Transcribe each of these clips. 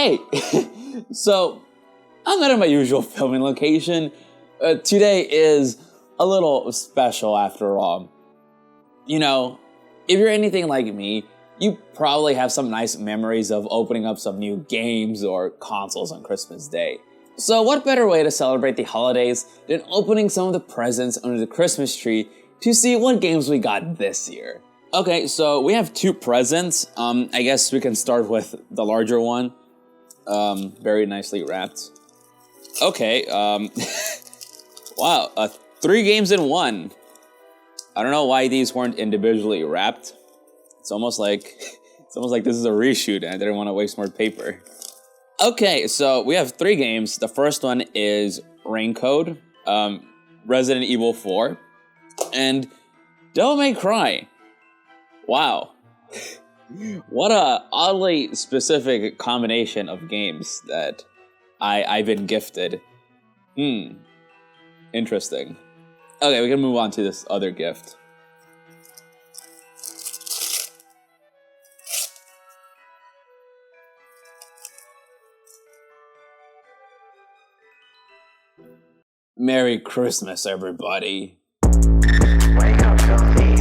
Hey! So, I'm not at my usual filming location. Today is a little special after all. You know, if you're anything like me, you probably have some nice memories of opening up some new games or consoles on Christmas Day. So what better way to celebrate the holidays than opening some of the presents under the Christmas tree to see what games we got this year? Okay, so we have 2 presents. I guess we can start with the larger one. Very nicely wrapped. Okay, wow, 3 games in 1. I don't know why these weren't individually wrapped. It's almost like this is a reshoot and I didn't want to waste more paper. Okay, so we have 3 games. The first one is Raincode, Resident Evil 4, and Devil May Cry. Wow. What a oddly specific combination of games that I've been gifted. Interesting. Okay, we can move on to this other gift. Merry Christmas, everybody. Wake up, filthy.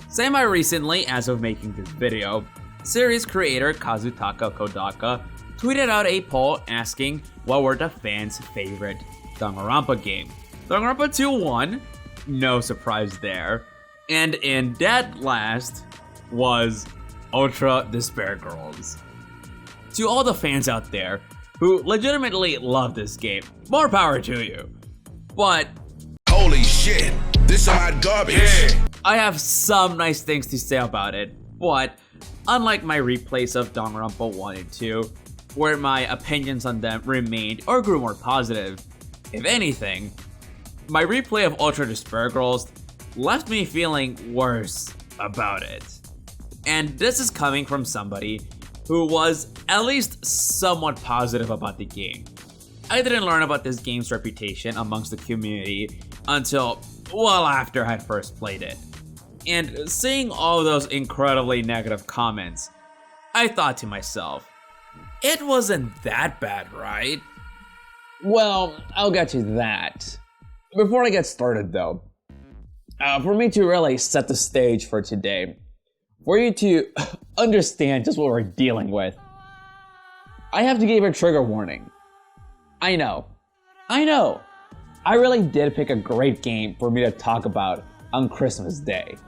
Semi-recently, as of making this video, series creator Kazutaka Kodaka tweeted out a poll asking what were the fans' favorite Danganronpa game. Danganronpa 2 won, no surprise there, and in dead last was Ultra Despair Girls. To all the fans out there who legitimately love this game, more power to you. But holy shit, this is my garbage. Yeah. I have some nice things to say about it, but unlike my replays of Danganronpa 1 and 2, where my opinions on them remained or grew more positive, if anything, my replay of Ultra Despair Girls left me feeling worse about it. And this is coming from somebody who was at least somewhat positive about the game. I didn't learn about this game's reputation amongst the community until well after I had first played it. And seeing all those incredibly negative comments, I thought to myself, it wasn't that bad, right? Well, I'll get to that. Before I get started though, for me to really set the stage for today, for you to understand just what we're dealing with, I have to give a trigger warning. I know. I really did pick a great game for me to talk about on Christmas Day.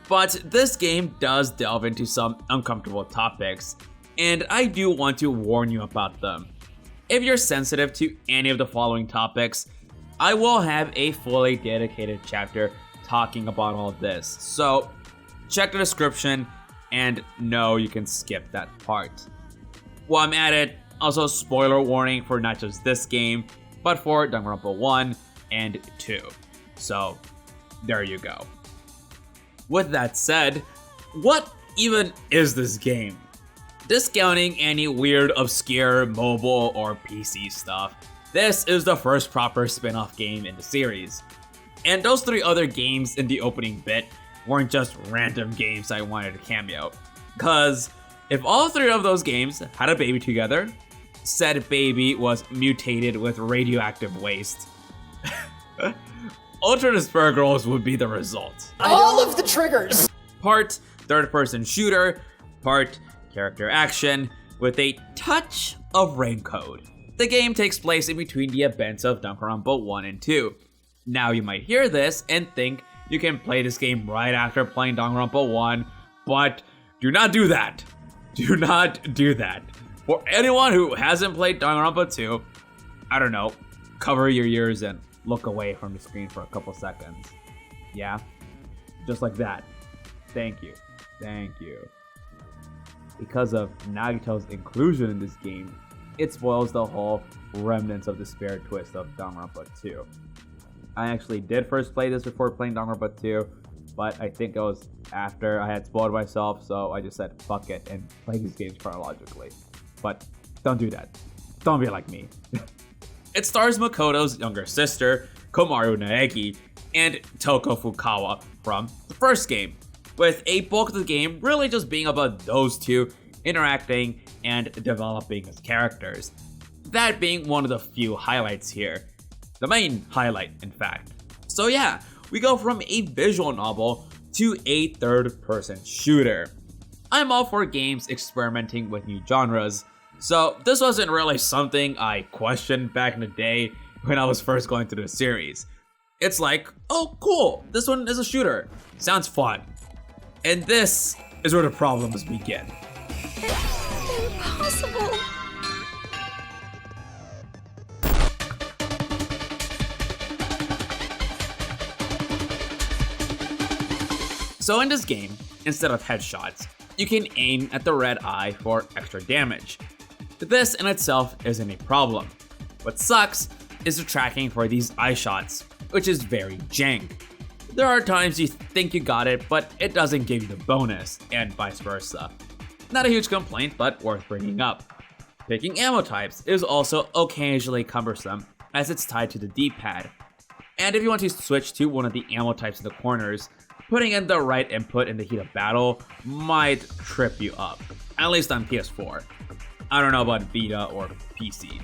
But this game does delve into some uncomfortable topics, and I do want to warn you about them. If you're sensitive to any of the following topics, I will have a fully dedicated chapter talking about all of this. So check the description and no, you can skip that part. While I'm at it, also spoiler warning for not just this game, but for Danganronpa 1 and 2. So there you go. With that said, what even is this game? Discounting any weird, obscure mobile or PC stuff, this is the first proper spin-off game in the series. And those 3 other games in the opening bit weren't just random games I wanted to cameo. Cause if all 3 of those games had a baby together, said baby was mutated with radioactive waste, Ultra Despair Girls would be the result. All of the triggers! Part third-person shooter, part character action, with a touch of Raincode. The game takes place in between the events of Danganronpa 1 and 2. Now you might hear this and think you can play this game right after playing Danganronpa 1, but do not do that. Do not do that. For anyone who hasn't played Danganronpa 2, I don't know, cover your ears and look away from the screen for a couple seconds. Yeah? Just like that. Thank you. Thank you. Because of Nagito's inclusion in this game, it spoils the whole remnants of despair twist of Danganronpa 2. I actually did first play this before playing Danganronpa 2, but I think it was after I had spoiled myself, so I just said fuck it and play these games chronologically. But don't do that. Don't be like me. It stars Makoto's younger sister, Komaru Naegi, and Toko Fukawa from the first game. with a bulk of the game really just being about those two interacting and developing as characters. That being one of the few highlights here. The main highlight, in fact. So yeah, we go from a visual novel to a third-person shooter. I'm all for games experimenting with new genres, so this wasn't really something I questioned back in the day when I was first going through the series. It's like, oh cool, this one is a shooter. Sounds fun. And this is where the problems begin. Impossible. So in this game, instead of headshots, you can aim at the red eye for extra damage. This in itself isn't a problem. What sucks is the tracking for these eye shots, which is very jank. There are times you think you got it, but it doesn't give you the bonus, and vice versa. Not a huge complaint, but worth bringing up. Picking ammo types is also occasionally cumbersome, as it's tied to the D-pad. And if you want to switch to one of the ammo types in the corners, putting in the right input in the heat of battle might trip you up, at least on PS4. I don't know about Vita or PC.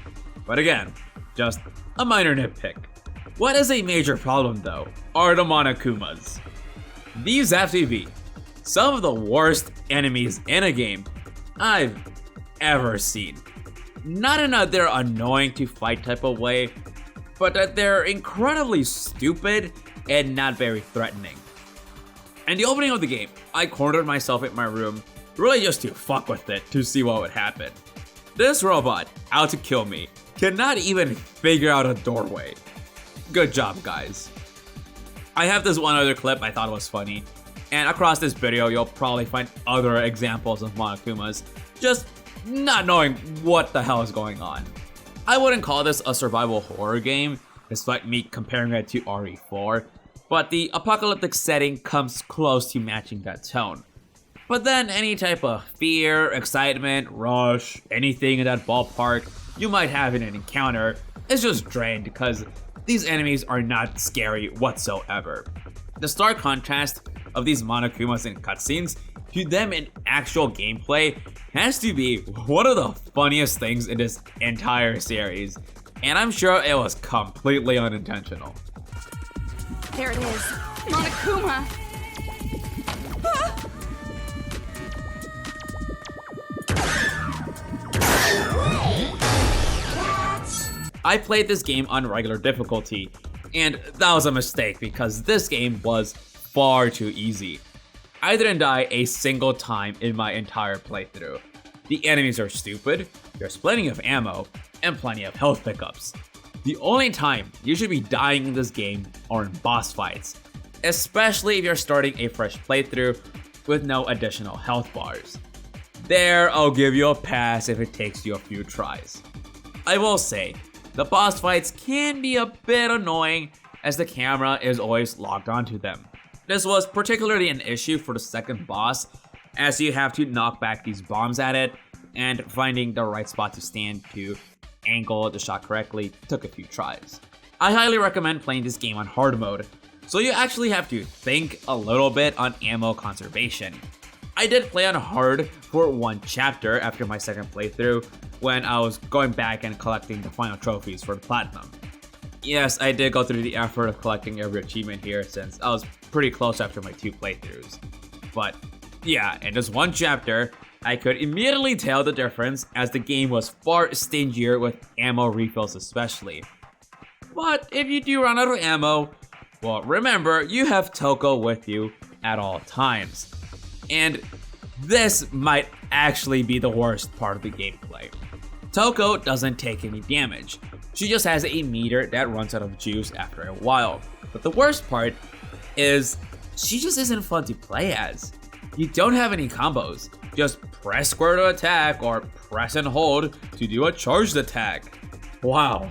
But again, just a minor nitpick. What is a major problem though are the Monokumas. These have to be some of the worst enemies in a game I've ever seen. Not in a they're annoying to fight type of way, but that they're incredibly stupid and not very threatening. In the opening of the game, I cornered myself in my room, really just to fuck with it to see what would happen. This robot, out to kill me, cannot even figure out a doorway. Good job, guys. I have this one other clip I thought was funny, and across this video you'll probably find other examples of Monokumas, just not knowing what the hell is going on. I wouldn't call this a survival horror game, despite me comparing it to RE4, but the apocalyptic setting comes close to matching that tone. But then any type of fear, excitement, rush, anything in that ballpark you might have in an encounter is just drained because these enemies are not scary whatsoever. The stark contrast of these Monokumas in cutscenes to them in actual gameplay has to be one of the funniest things in this entire series, and I'm sure it was completely unintentional. There it is. Monokuma. I played this game on regular difficulty, and that was a mistake because this game was far too easy. I didn't die a single time in my entire playthrough. The enemies are stupid, there's plenty of ammo, and plenty of health pickups. The only time you should be dying in this game are in boss fights, especially if you're starting a fresh playthrough with no additional health bars. There, I'll give you a pass if it takes you a few tries. I will say, the boss fights can be a bit annoying as the camera is always locked onto them. This was particularly an issue for the second boss, as you have to knock back these bombs at it, and finding the right spot to stand to angle the shot correctly took a few tries. I highly recommend playing this game on hard mode, so you actually have to think a little bit on ammo conservation. I did play on hard for one chapter after my second playthrough when I was going back and collecting the final trophies for the platinum. Yes, I did go through the effort of collecting every achievement here since I was pretty close after my 2 playthroughs. But yeah, in this one chapter, I could immediately tell the difference as the game was far stingier with ammo refills especially. But if you do run out of ammo, well remember you have Toko with you at all times. And this might actually be the worst part of the gameplay. Toko doesn't take any damage. She just has a meter that runs out of juice after a while. But the worst part is she just isn't fun to play as. You don't have any combos. Just press square to attack or press and hold to do a charged attack. Wow.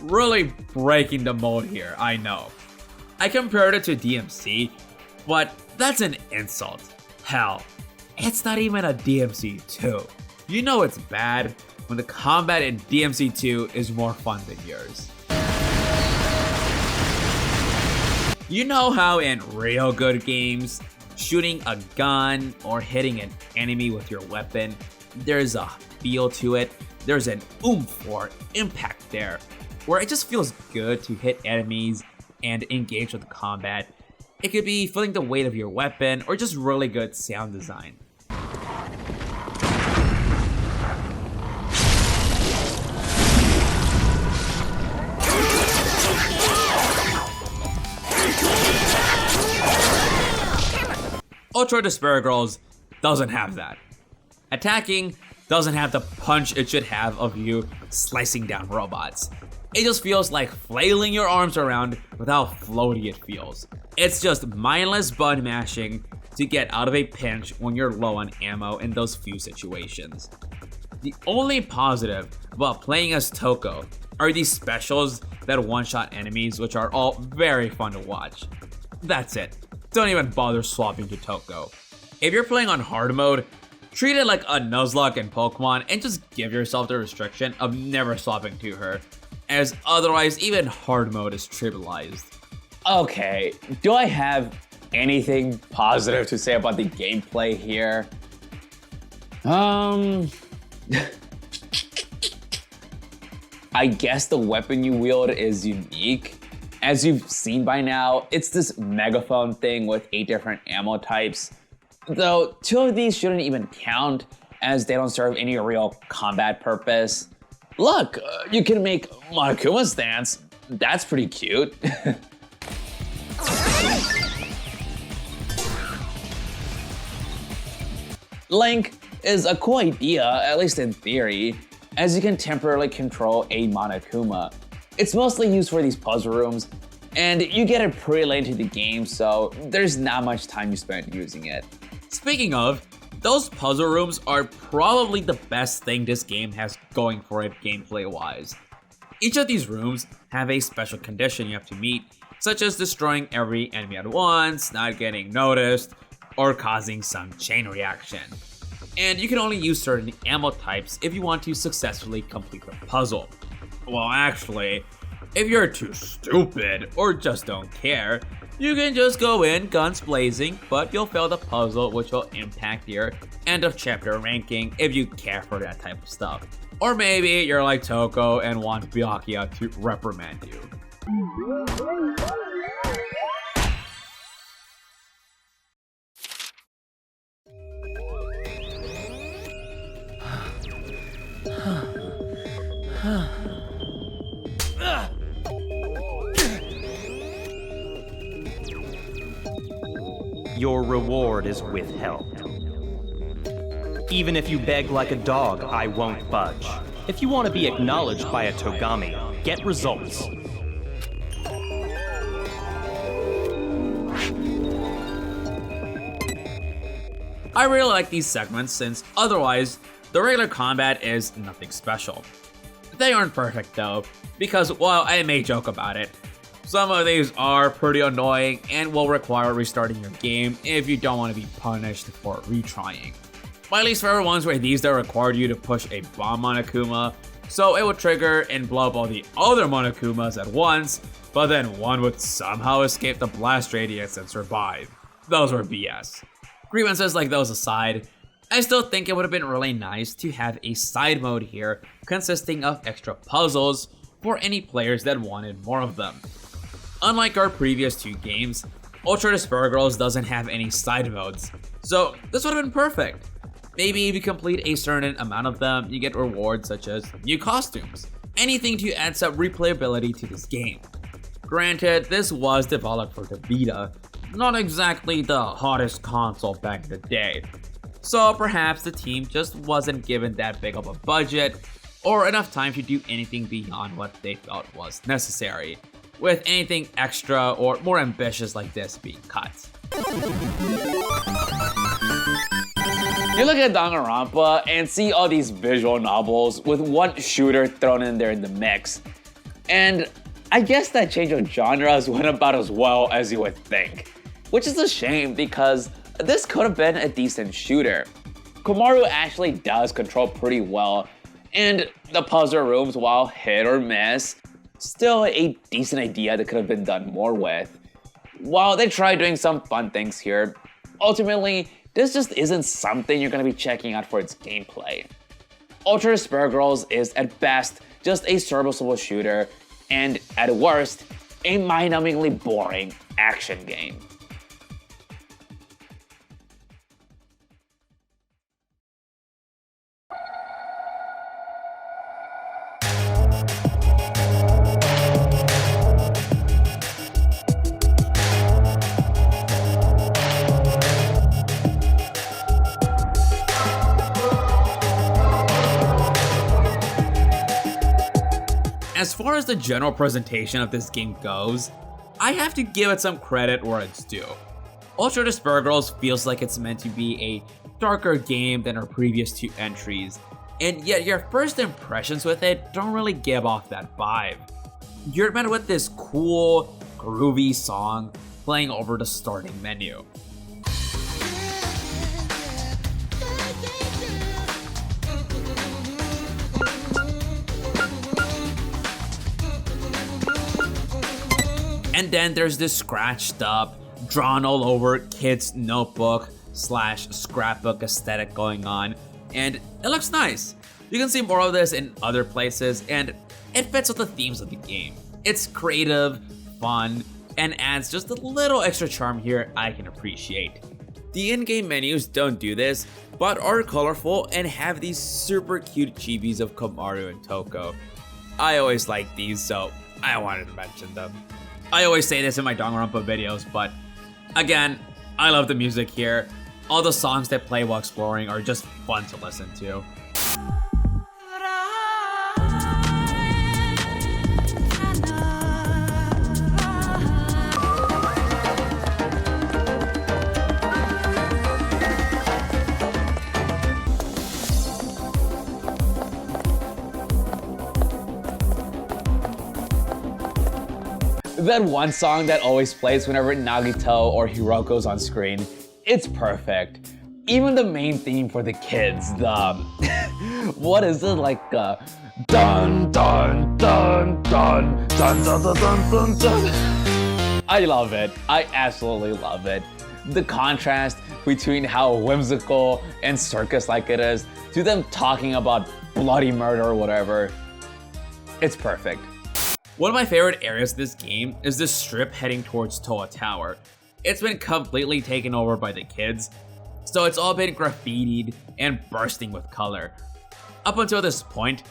Really breaking the mold here, I know. I compared it to DMC, but that's an insult. Hell, it's not even a DMC 2. You know it's bad when the combat in DMC 2 is more fun than yours. You know how in real good games, shooting a gun or hitting an enemy with your weapon, there's a feel to it, there's an oomph or impact there, where it just feels good to hit enemies and engage with combat. It could be feeling the weight of your weapon or just really good sound design. Ultra Despair Girls doesn't have that. Attacking doesn't have the punch it should have of you slicing down robots. It just feels like flailing your arms around with how floaty it feels. It's just mindless button mashing to get out of a pinch when you're low on ammo in those few situations. The only positive about playing as Toko are these specials that one-shot enemies, which are all very fun to watch. That's it. Don't even bother swapping to Toko. If you're playing on hard mode, treat it like a Nuzlocke in Pokemon and just give yourself the restriction of never swapping to her, as otherwise even hard mode is trivialized. Okay, do I have anything positive to say about the gameplay here? I guess the weapon you wield is unique. As you've seen by now, it's this megaphone thing with 8 different ammo types. Though 2 of these shouldn't even count, as they don't serve any real combat purpose. Look, you can make Monokuma's dance. That's pretty cute. Link is a cool idea, at least in theory, as you can temporarily control a Monokuma. It's mostly used for these puzzle rooms, and you get it pretty late into the game, so there's not much time you spend using it. Speaking of, those puzzle rooms are probably the best thing this game has going for it gameplay-wise. Each of these rooms have a special condition you have to meet, such as destroying every enemy at once, not getting noticed, or causing some chain reaction. And you can only use certain ammo types if you want to successfully complete the puzzle. Well, actually, if you're too stupid or just don't care, you can just go in guns blazing, but you'll fail the puzzle, which will impact your end of chapter ranking if you care for that type of stuff. Or maybe you're like Toko and want Byakuya to reprimand you. Your reward is withheld. Even if you beg like a dog, I won't budge. If you want to be acknowledged by a Togami, get results. I really like these segments since otherwise, the regular combat is nothing special. They aren't perfect though, because while I may joke about it, some of these are pretty annoying and will require restarting your game if you don't want to be punished for retrying. But at least for every ones where these that required you to push a bomb Monokuma, so it would trigger and blow up all the other Monokumas at once, but then one would somehow escape the blast radius and survive. Those were BS. Grievances like those aside, I still think it would have been really nice to have a side mode here consisting of extra puzzles for any players that wanted more of them. Unlike our previous 2 games, Ultra Despair Girls doesn't have any side modes, so this would have been perfect. Maybe if you complete a certain amount of them, you get rewards such as new costumes, anything to add some replayability to this game. Granted, this was developed for the Vita, not exactly the hottest console back in the day, so perhaps the team just wasn't given that big of a budget or enough time to do anything beyond what they felt was necessary, with anything extra or more ambitious like this being cut. You look at Danganronpa and see all these visual novels with one shooter thrown in there in the mix. And I guess that change of genres went about as well as you would think. Which is a shame because this could have been a decent shooter. Komaru actually does control pretty well, and the puzzle rooms, while hit or miss, still a decent idea that could have been done more with. While they try doing some fun things here, Ultimately, this just isn't something you're gonna be checking out for its gameplay. Ultra Despair Girls is at best just a serviceable shooter, and at worst, a mind-numbingly boring action game. As far as the general presentation of this game goes, I have to give it some credit where it's due. Ultra Despair Girls feels like it's meant to be a darker game than her previous two entries, and yet your first impressions with it don't really give off that vibe. You're met with this cool, groovy song playing over the starting menu. And then there's this scratched up, drawn all over kid's notebook / scrapbook aesthetic going on, and it looks nice. You can see more of this in other places, and it fits with the themes of the game. It's creative, fun, and adds just a little extra charm here I can appreciate. The in-game menus don't do this, but are colorful and have these super cute chibis of Komaru and Toko. I always like these, so I wanted to mention them. I always say this in my Danganronpa videos, but again, I love the music here. All the songs that play while exploring are just fun to listen to. That one song that always plays whenever Nagito or Hiroko's on screen, it's perfect. Even the main theme for the kids, the what is it, like dun dun dun dun dun dun dun dun dun dun. I love it. I absolutely love it. The contrast between how whimsical and circus-like it is to them talking about bloody murder or whatever. It's perfect. One of my favorite areas of this game is this strip heading towards Toa Tower. It's been completely taken over by the kids, so it's all been graffitied and bursting with color. Up until this point,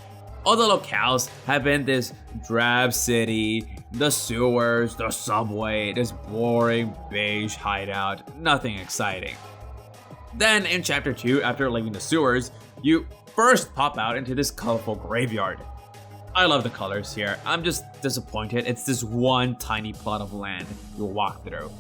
all the locales have been this drab city, the sewers, the subway, this boring beige hideout, nothing exciting. Then in chapter 2, after leaving the sewers, you first pop out into this colorful graveyard. I love the colors here. I'm just disappointed it's this one tiny plot of land you walk through.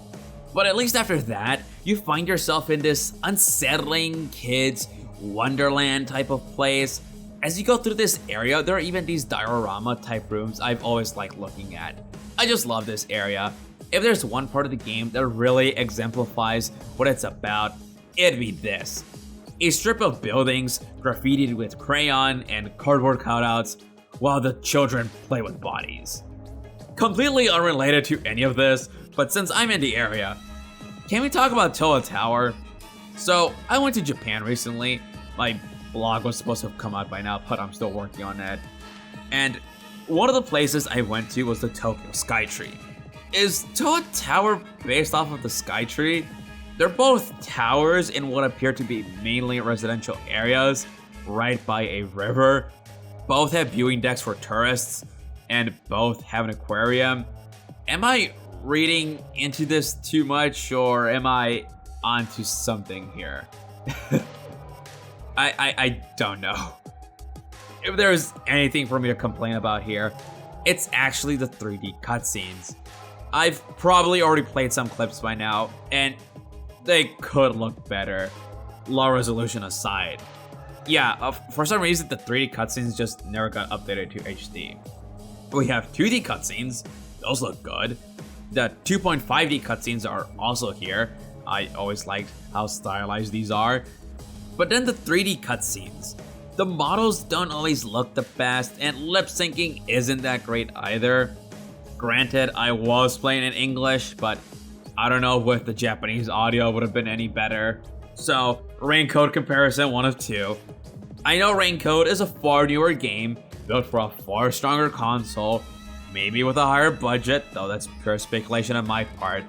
But at least after that, you find yourself in this unsettling kids' wonderland type of place. As you go through this area, there are even these diorama type rooms I've always liked looking at. I just love this area. If there's one part of the game that really exemplifies what it's about, it'd be this. A strip of buildings graffitied with crayon and cardboard cutouts, while the children play with bodies. Completely unrelated to any of this, but since I'm in the area, can we talk about Toa Tower? So, I went to Japan recently. My blog was supposed to have come out by now, but I'm still working on it. And one of the places I went to was the Tokyo Skytree. Is Toa Tower based off of the Skytree? They're both towers in what appear to be mainly residential areas, right by a river. Both have viewing decks for tourists, and both have an aquarium. Am I reading into this too much, or am I onto something here? I don't know. If there's anything for me to complain about here, it's actually the 3D cutscenes. I've probably already played some clips by now, and they could look better, low resolution aside. Yeah, for some reason the 3D cutscenes just never got updated to HD. We have 2D cutscenes, those look good. The 2.5D cutscenes are also here. I always liked how stylized these are. But then the 3D cutscenes. The models don't always look the best, and lip syncing isn't that great either. Granted, I was playing in English, but I don't know if the Japanese audio would have been any better. So, Raincoat comparison 1 of 2. I know Raincoat is a far newer game, built for a far stronger console, maybe with a higher budget, though that's pure speculation on my part.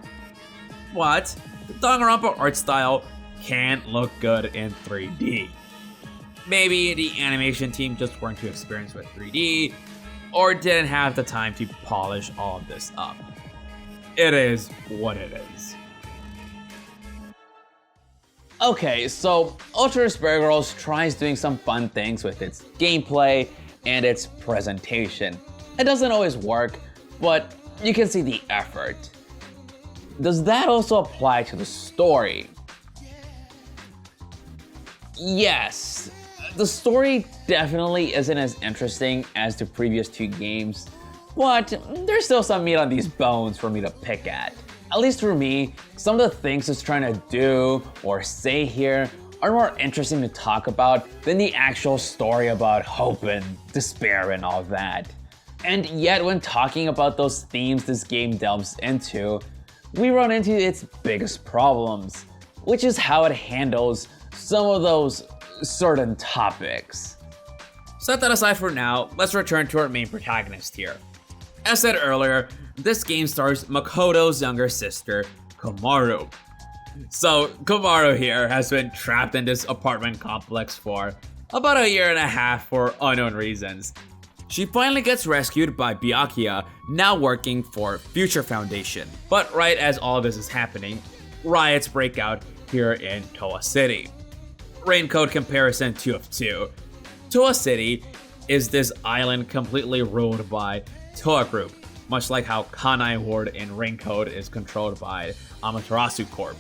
But, the Danganronpa art style can't look good in 3D. Maybe the animation team just weren't too experienced with 3D, or didn't have the time to polish all of this up. It is what it is. Okay, so Ultra Spirit Girls tries doing some fun things with its gameplay and its presentation. It doesn't always work, but you can see the effort. Does that also apply to the story? Yes, the story definitely isn't as interesting as the previous 2 games, but there's still some meat on these bones for me to pick at. At least for me, some of the things it's trying to do or say here are more interesting to talk about than the actual story about hope and despair and all that. And yet when talking about those themes this game delves into, we run into its biggest problems, which is how it handles some of those certain topics. Set that aside for now, let's return to our main protagonist here. As said earlier, this game stars Makoto's younger sister, Komaru. So, Komaru here has been trapped in this apartment complex for about 1.5 years for unknown reasons. She finally gets rescued by Byakuya, now working for Future Foundation. But right as all of this is happening, riots break out here in Toa City. Raincoat comparison 2 of 2. Toa City is this island completely ruled by Toa Group, much like how Kanai Ward in Raincoat is controlled by Amaterasu Corp.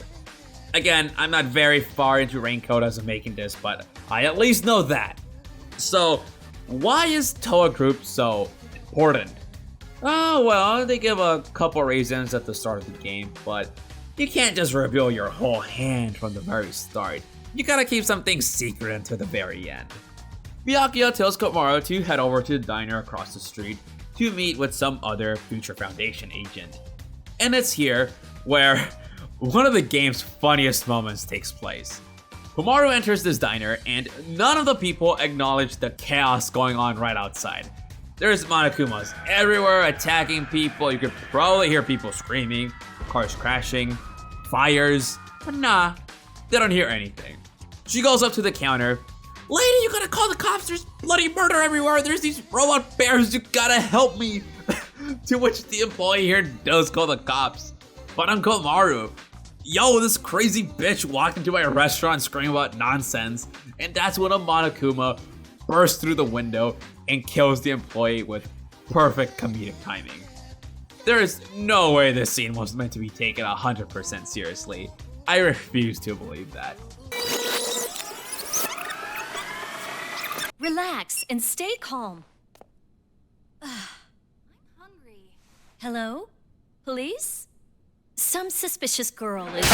Again, I'm not very far into Raincoat as I'm making this, but I at least know that. So, why is Toa Group so important? Oh, well, they give a couple reasons at the start of the game, but you can't just reveal your whole hand from the very start. You gotta keep some things secret until the very end. Byakuya tells Komaru to head over to the diner across the street to meet with some other Future Foundation agent. And it's here where one of the game's funniest moments takes place. Komaru enters this diner and none of the people acknowledge the chaos going on right outside. There's Monokumas everywhere attacking people, you could probably hear people screaming, cars crashing, fires, but nah, they don't hear anything. She goes up to the counter. Lady, you gotta call the cops, there's bloody murder everywhere, there's these robot bears, you gotta help me. To which the employee here does call the cops. But I'm Komaru. Yo, this crazy bitch walked into my restaurant screaming about nonsense, and that's when a Monokuma bursts through the window and kills the employee with perfect comedic timing. There is no way this scene was meant to be taken 100% seriously. I refuse to believe that. Relax and stay calm. I'm hungry. Hello? Police? Some suspicious girl is...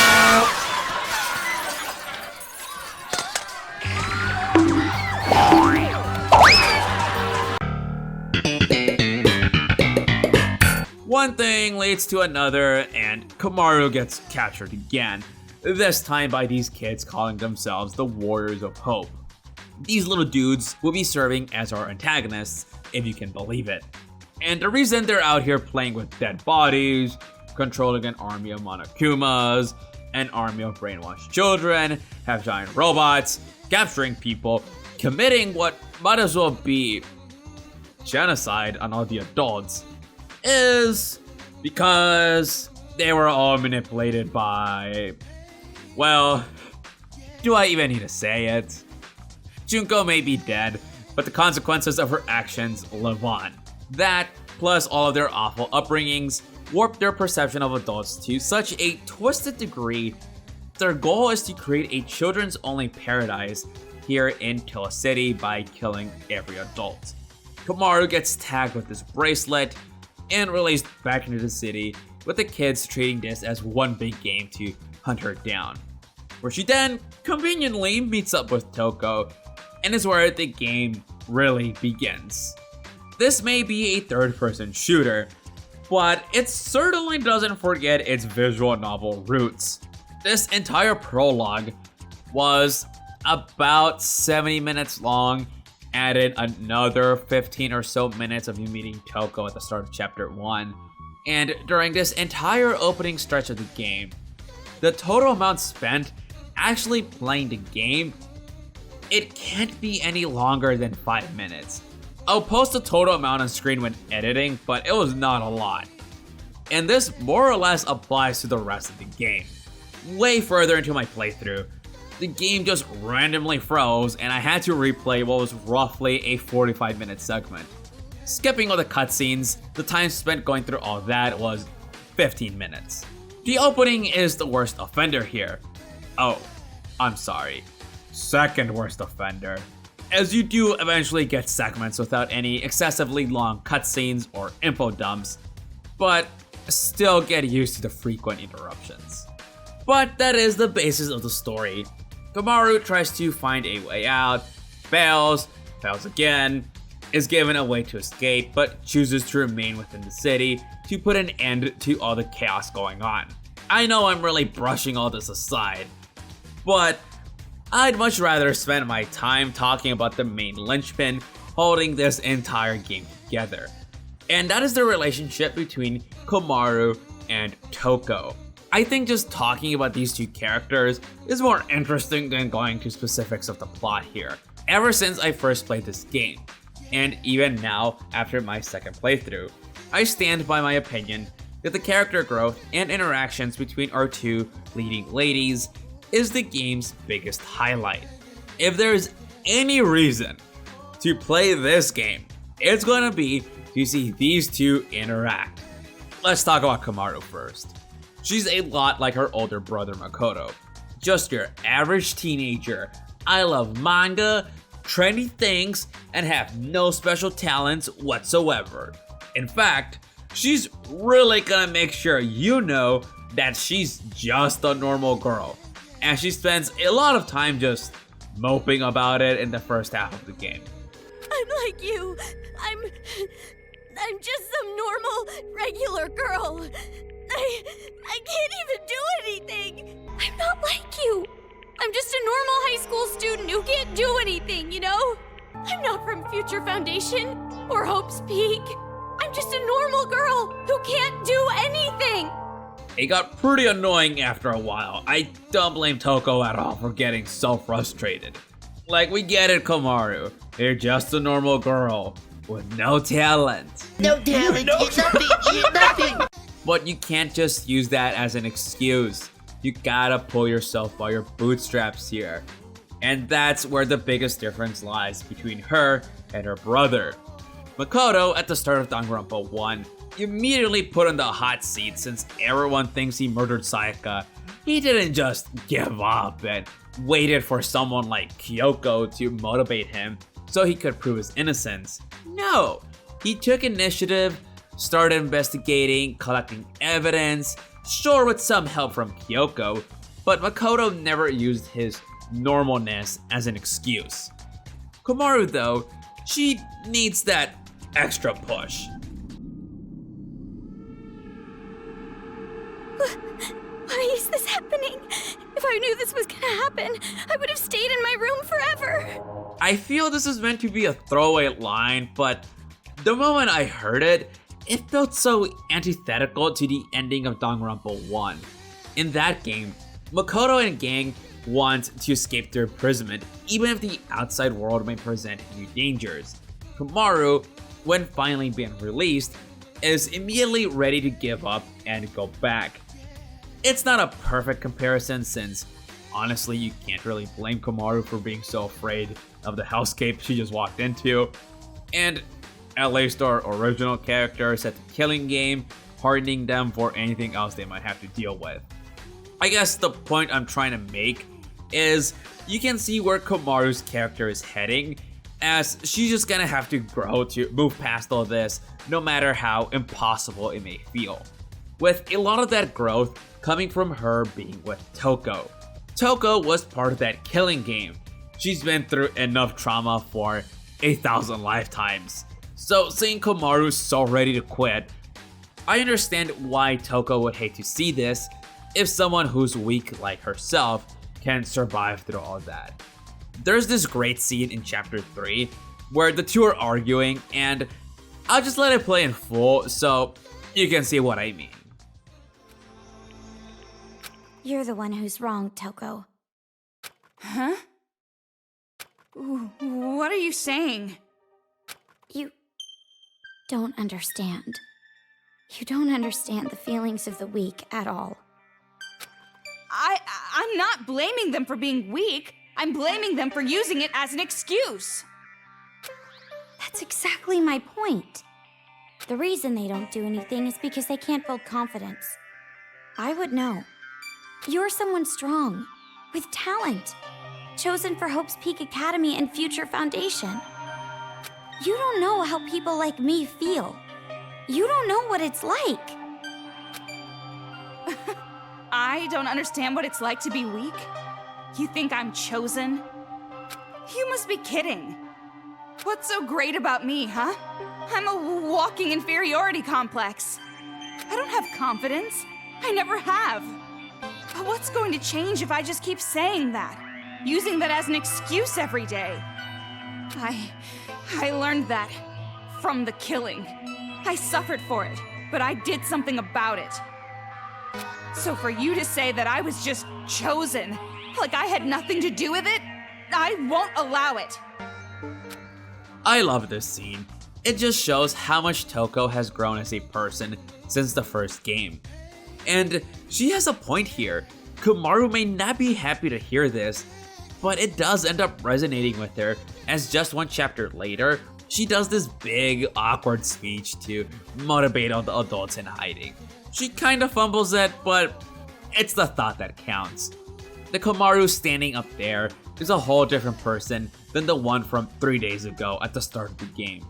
One thing leads to another, and Komaru gets captured again. This time by these kids calling themselves the Warriors of Hope. These little dudes will be serving as our antagonists, if you can believe it. And the reason they're out here playing with dead bodies, controlling an army of Monokumas, an army of brainwashed children, have giant robots, capturing people, committing what might as well be genocide on all the adults, is because they were all manipulated by, well, do I even need to say it? Junko may be dead, but the consequences of her actions live on. That, plus all of their awful upbringings, warp their perception of adults to such a twisted degree. Their goal is to create a children's only paradise here in Toa City by killing every adult. Komaru gets tagged with this bracelet and released back into the city, with the kids treating this as one big game to hunt her down. Where she then conveniently meets up with Toko, and is where the game really begins. This may be a third-person shooter, but it certainly doesn't forget its visual novel roots. This entire prologue was about 70 minutes long, added another 15 or so minutes of you meeting Toko at the start of chapter 1, and during this entire opening stretch of the game, the total amount spent actually playing the game, it can't be any longer than 5 minutes. I'll post the total amount on screen when editing, but it was not a lot. And this more or less applies to the rest of the game. Way further into my playthrough, the game just randomly froze and I had to replay what was roughly a 45-minute segment. Skipping all the cutscenes, the time spent going through all that was 15 minutes. The opening is the worst offender here. Oh, I'm sorry. Second worst offender, as you do eventually get segments without any excessively long cutscenes or info dumps, but still get used to the frequent interruptions. But that is the basis of the story. Komaru tries to find a way out, fails again, is given a way to escape, but chooses to remain within the city to put an end to all the chaos going on. I know I'm really brushing all this aside, but I'd much rather spend my time talking about the main linchpin holding this entire game together. And that is the relationship between Komaru and Toko. I think just talking about these two characters is more interesting than going to specifics of the plot here. Ever since I first played this game, and even now after my second playthrough, I stand by my opinion that the character growth and interactions between our two leading ladies is the game's biggest highlight. If there's any reason to play this game, it's gonna be to see these two interact. Let's talk about Komaru first. She's a lot like her older brother Makoto. Just your average teenager. I love manga, trendy things, and have no special talents whatsoever. In fact, she's really gonna make sure you know that she's just a normal girl. And she spends a lot of time just moping about it in the first half of the game. I'm like you. I'm just some normal, regular girl. I can't even do anything. I'm not like you. I'm just a normal high school student who can't do anything, you know? I'm not from Future Foundation or Hope's Peak. I'm just a normal girl who can't do anything. It got pretty annoying after a while. I don't blame Toko at all for getting so frustrated. Like, we get it, Komaru. You're just a normal girl with no talent. No talent, you're nothing. But you can't just use that as an excuse. You gotta pull yourself by your bootstraps here. And that's where the biggest difference lies between her and her brother. Makoto, at the start of Danganronpa 1, immediately put in the hot seat since everyone thinks he murdered Sayaka. He didn't just give up and waited for someone like Kyoko to motivate him so he could prove his innocence. No, he took initiative, started investigating, collecting evidence, sure with some help from Kyoko, but Makoto never used his normalness as an excuse. Komaru though, she needs that extra push. Why is this happening? If I knew this was gonna happen, I would have stayed in my room forever. I feel this is meant to be a throwaway line, but the moment I heard it, it felt so antithetical to the ending of Danganronpa 1. In that game, Makoto and gang want to escape their imprisonment, even if the outside world may present new dangers. Komaru, when finally being released, is immediately ready to give up and go back. It's not a perfect comparison since, honestly, you can't really blame Komaru for being so afraid of the hellscape she just walked into. And at least our original character set the killing game, hardening them for anything else they might have to deal with. I guess the point I'm trying to make is you can see where Komaru's character is heading, as she's just gonna have to grow to move past all this, no matter how impossible it may feel. With a lot of that growth coming from her being with Toko. Toko was part of that killing game. She's been through enough trauma for 1,000 lifetimes. So seeing Komaru so ready to quit, I understand why Toko would hate to see this if someone who's weak like herself can survive through all that. There's this great scene in chapter 3 where the two are arguing, and I'll just let it play in full so you can see what I mean. You're the one who's wrong, Toko. Huh? What are you saying? You don't understand. You don't understand the feelings of the weak at all. I'm not blaming them for being weak. I'm blaming them for using it as an excuse. That's exactly my point. The reason they don't do anything is because they can't build confidence. I would know. You're someone strong, with talent, chosen for Hope's Peak Academy and Future Foundation. You don't know how people like me feel. You don't know what it's like. I don't understand what it's like to be weak? You think I'm chosen? You must be kidding. What's so great about me, huh? I'm a walking inferiority complex. I don't have confidence. I never have. But what's going to change if I just keep saying that? Using that as an excuse every day? I learned that from the killing. I suffered for it, but I did something about it. So for you to say that I was just chosen, like I had nothing to do with it, I won't allow it. I love this scene. It just shows how much Toko has grown as a person since the first game. And she has a point here. Komaru may not be happy to hear this, but it does end up resonating with her, as just one chapter later, she does this big, awkward speech to motivate all the adults in hiding. She kinda fumbles it, but it's the thought that counts. The Komaru standing up there is a whole different person than the one from 3 days ago at the start of the game.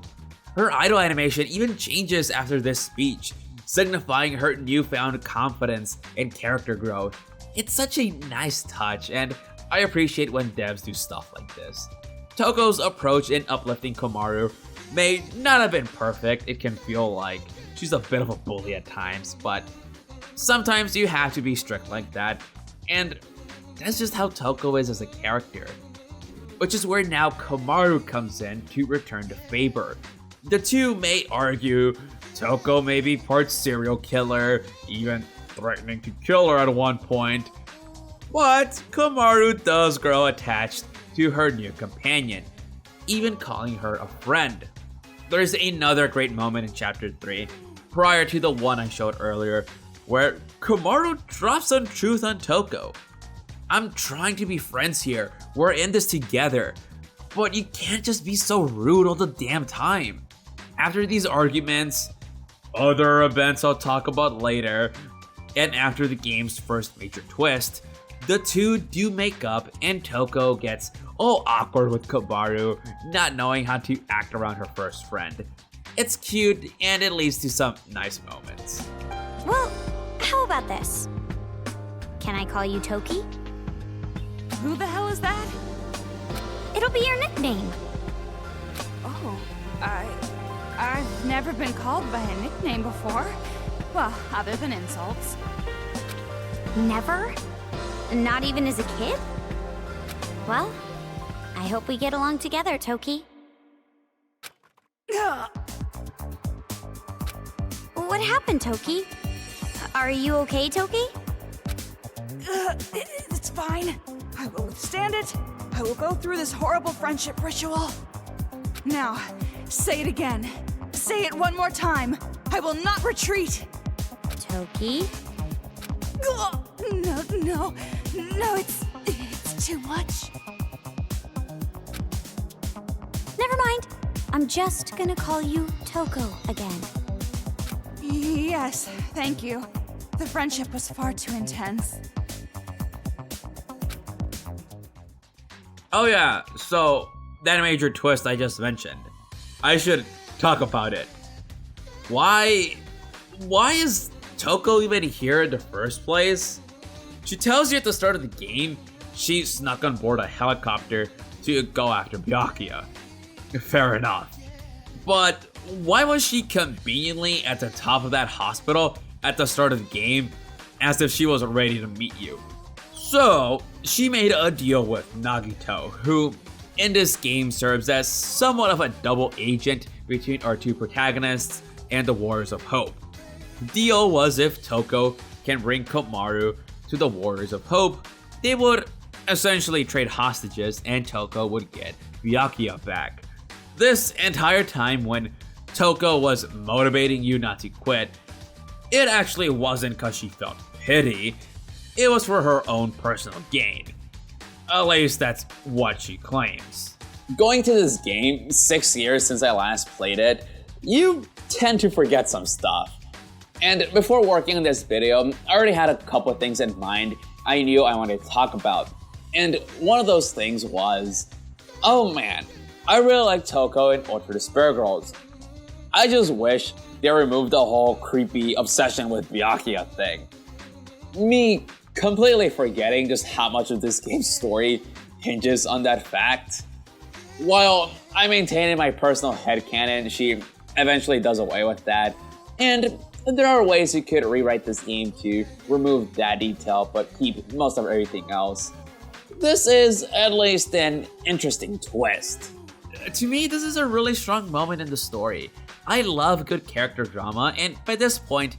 Her idol animation even changes after this speech, signifying her newfound confidence and character growth. It's such a nice touch, and I appreciate when devs do stuff like this. Toko's approach in uplifting Komaru may not have been perfect. It can feel like she's a bit of a bully at times, but sometimes you have to be strict like that, and that's just how Toko is as a character. Which is where now Komaru comes in to return to favor. The two may argue Toko may be part serial killer, even threatening to kill her at one point, but Komaru does grow attached to her new companion, even calling her a friend. There's another great moment in chapter 3, prior to the one I showed earlier, where Komaru drops some truth on Toko. I'm trying to be friends here, we're in this together, but you can't just be so rude all the damn time. After these arguments, other events I'll talk about later, and after the game's first major twist, the two do make up and Toko gets all awkward with Komaru, not knowing how to act around her first friend. It's cute and it leads to some nice moments. Well, how about this? Can I call you Toki? Who the hell is that? It'll be your nickname. Oh, I've never been called by a nickname before. Well, other than insults. Never? Not even as a kid? Well, I hope we get along together, Toki. What happened, Toki? Are you okay, Toki? It's fine. I will withstand it. I will go through this horrible friendship ritual. Now, say it again. Say it one more time. I will not retreat. Toki? No, it's too much. Never mind. I'm just gonna call you Toko again. Yes, thank you. The friendship was far too intense. Oh yeah, so that major twist I just mentioned. I should talk about it. Why is Toko even here in the first place? She tells you at the start of the game she snuck on board a helicopter to go after Byakuya. Fair enough. But why was she conveniently at the top of that hospital at the start of the game as if she was ready to meet you? So, she made a deal with Nagito, who in this game serves as somewhat of a double agent between our two protagonists and the Warriors of Hope. The deal was if Toko can bring Komaru to the Warriors of Hope, they would essentially trade hostages and Toko would get Byakuya back. This entire time when Toko was motivating you not to quit, it actually wasn't because she felt pity, it was for her own personal gain. At least that's what she claims. Going to this game 6 years since I last played it, you tend to forget some stuff. And before working on this video, I already had a couple of things in mind I knew I wanted to talk about. And one of those things was, oh man, I really like Toko and Ultra Despair Girls. I just wish they removed the whole creepy obsession with Byakuya thing. Me completely forgetting just how much of this game's story hinges on that fact. While I maintain in my personal headcanon, she eventually does away with that, and there are ways you could rewrite this game to remove that detail but keep most of everything else. This is at least an interesting twist. To me, this is a really strong moment in the story. I love good character drama, and by this point,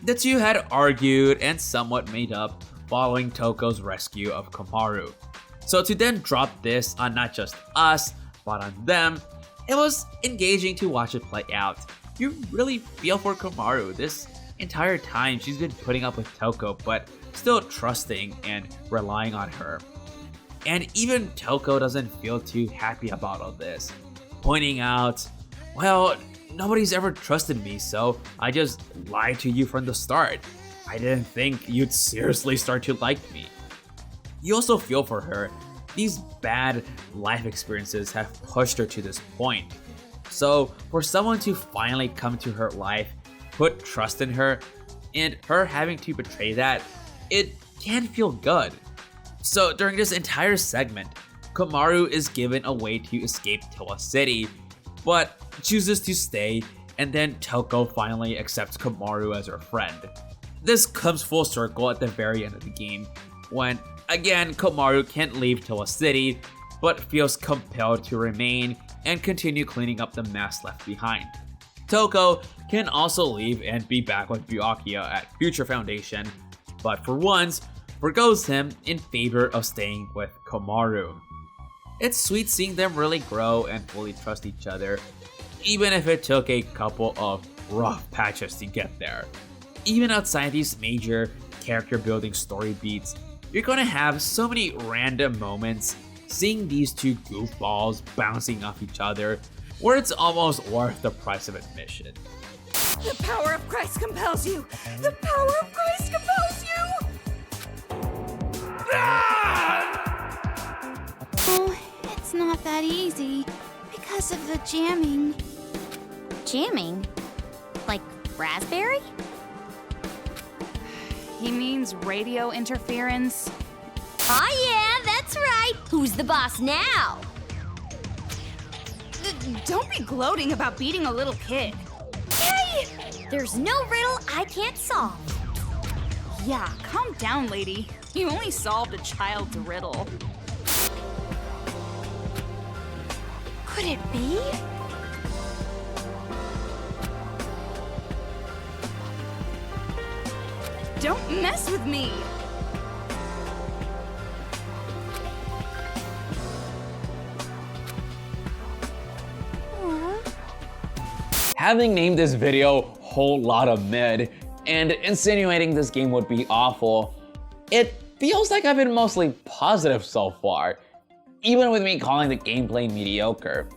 the two had argued and somewhat made up following Toko's rescue of Komaru. So to then drop this on not just us, but on them, it was engaging to watch it play out. You really feel for Komaru. This entire time she's been putting up with Toko, but still trusting and relying on her. And even Toko doesn't feel too happy about all this, pointing out, well, nobody's ever trusted me, so I just lied to you from the start. I didn't think you'd seriously start to like me. You also feel for her. These bad life experiences have pushed her to this point. So for someone to finally come to her life, put trust in her, and her having to betray that, it can feel good. So during this entire segment, Komaru is given a way to escape Toa City, but chooses to stay, and then Toko finally accepts Komaru as her friend. This comes full circle at the very end of the game, when again Komaru can't leave Toa City, but feels compelled to remain and continue cleaning up the mess left behind. Toko can also leave and be back with Byakuya at Future Foundation, but for once, forgoes him in favor of staying with Komaru. It's sweet seeing them really grow and fully trust each other, even if it took a couple of rough patches to get there. Even outside these major character building story beats, you're gonna have so many random moments seeing these two goofballs bouncing off each other where it's almost worth the price of admission. The power of Christ compels you! The power of Christ compels you! Oh, it's not that easy because of the jamming. Jamming? Like raspberry? He means radio interference. Oh yeah, that's right. Who's the boss now? Don't be gloating about beating a little kid. Hey! There's no riddle I can't solve. Yeah, calm down, lady. You only solved a child's riddle. Could it be? Don't mess with me! Having named this video Whole Lotta Mid and insinuating this game would be awful, it feels like I've been mostly positive so far, even with me calling the gameplay mediocre.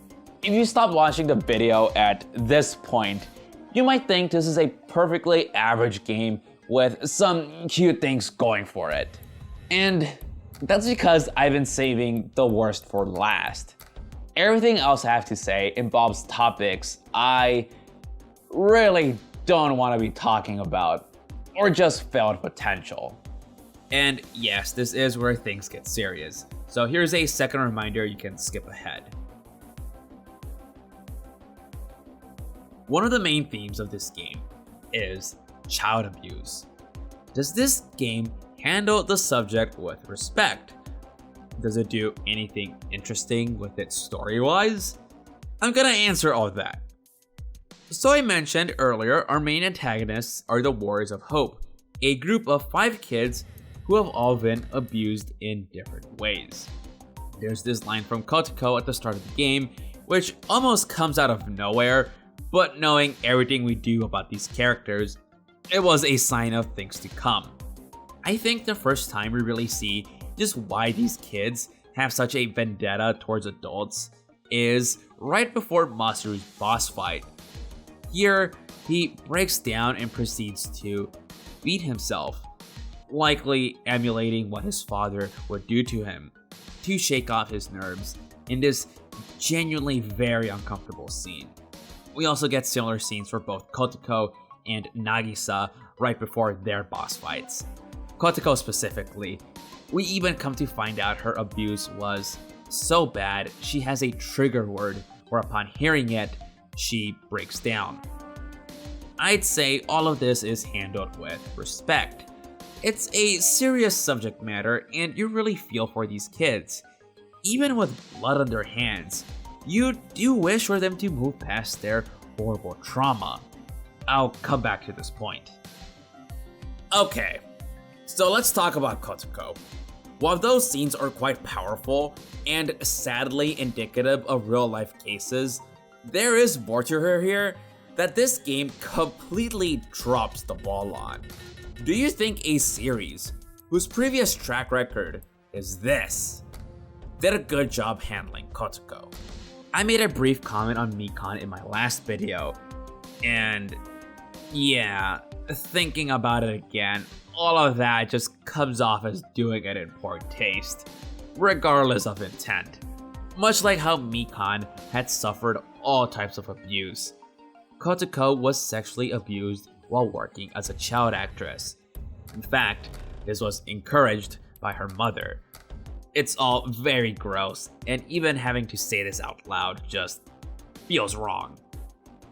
If you stop watching the video at this point, you might think this is a perfectly average game with some cute things going for it. And that's because I've been saving the worst for last. Everything else I have to say involves topics I really don't want to be talking about, or just failed potential. And yes, this is where things get serious. So here's a second reminder you can skip ahead. One of the main themes of this game is child abuse. Does this game handle the subject with respect? Does it do anything interesting with it story-wise? I'm gonna answer all that. So I mentioned earlier, our main antagonists are the Warriors of Hope, a group of 5 kids who have all been abused in different ways. There's this line from Kotoko at the start of the game, which almost comes out of nowhere, but knowing everything we do about these characters, it was a sign of things to come. I think the first time we really see just why these kids have such a vendetta towards adults is right before Masuru's boss fight. Here, he breaks down and proceeds to beat himself, likely emulating what his father would do to him, to shake off his nerves in this genuinely very uncomfortable scene. We also get similar scenes for both Kotoko and Nagisa right before their boss fights. Kotoko specifically, we even come to find out her abuse was so bad she has a trigger word where upon hearing it, she breaks down. I'd say all of this is handled with respect. It's a serious subject matter and you really feel for these kids. Even with blood on their hands, you do wish for them to move past their horrible trauma. I'll come back to this point. Okay, so let's talk about Kotoko. While those scenes are quite powerful and sadly indicative of real life cases, there is more to her here that this game completely drops the ball on. Do you think a series whose previous track record is this did a good job handling Kotoko? I made a brief comment on Mikan in my last video, and yeah, thinking about it again, all of that just comes off as doing it in poor taste, regardless of intent. Much like how Mikan had suffered all types of abuse, Kotoko was sexually abused while working as a child actress. In fact, this was encouraged by her mother. It's all very gross, and even having to say this out loud just feels wrong.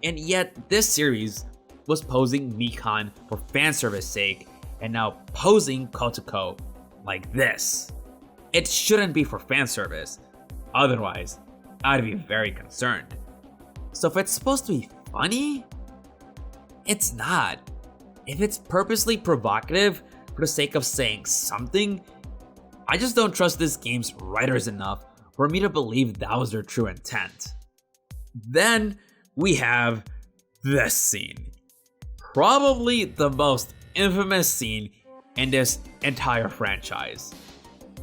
And yet, this series was posing Mikan for fanservice sake, and now posing Kotoko like this. It shouldn't be for fanservice, otherwise, I'd be very concerned. So if it's supposed to be funny, it's not. If it's purposely provocative for the sake of saying something, I just don't trust this game's writers enough for me to believe that was their true intent. Then we have this scene. Probably the most infamous scene in this entire franchise.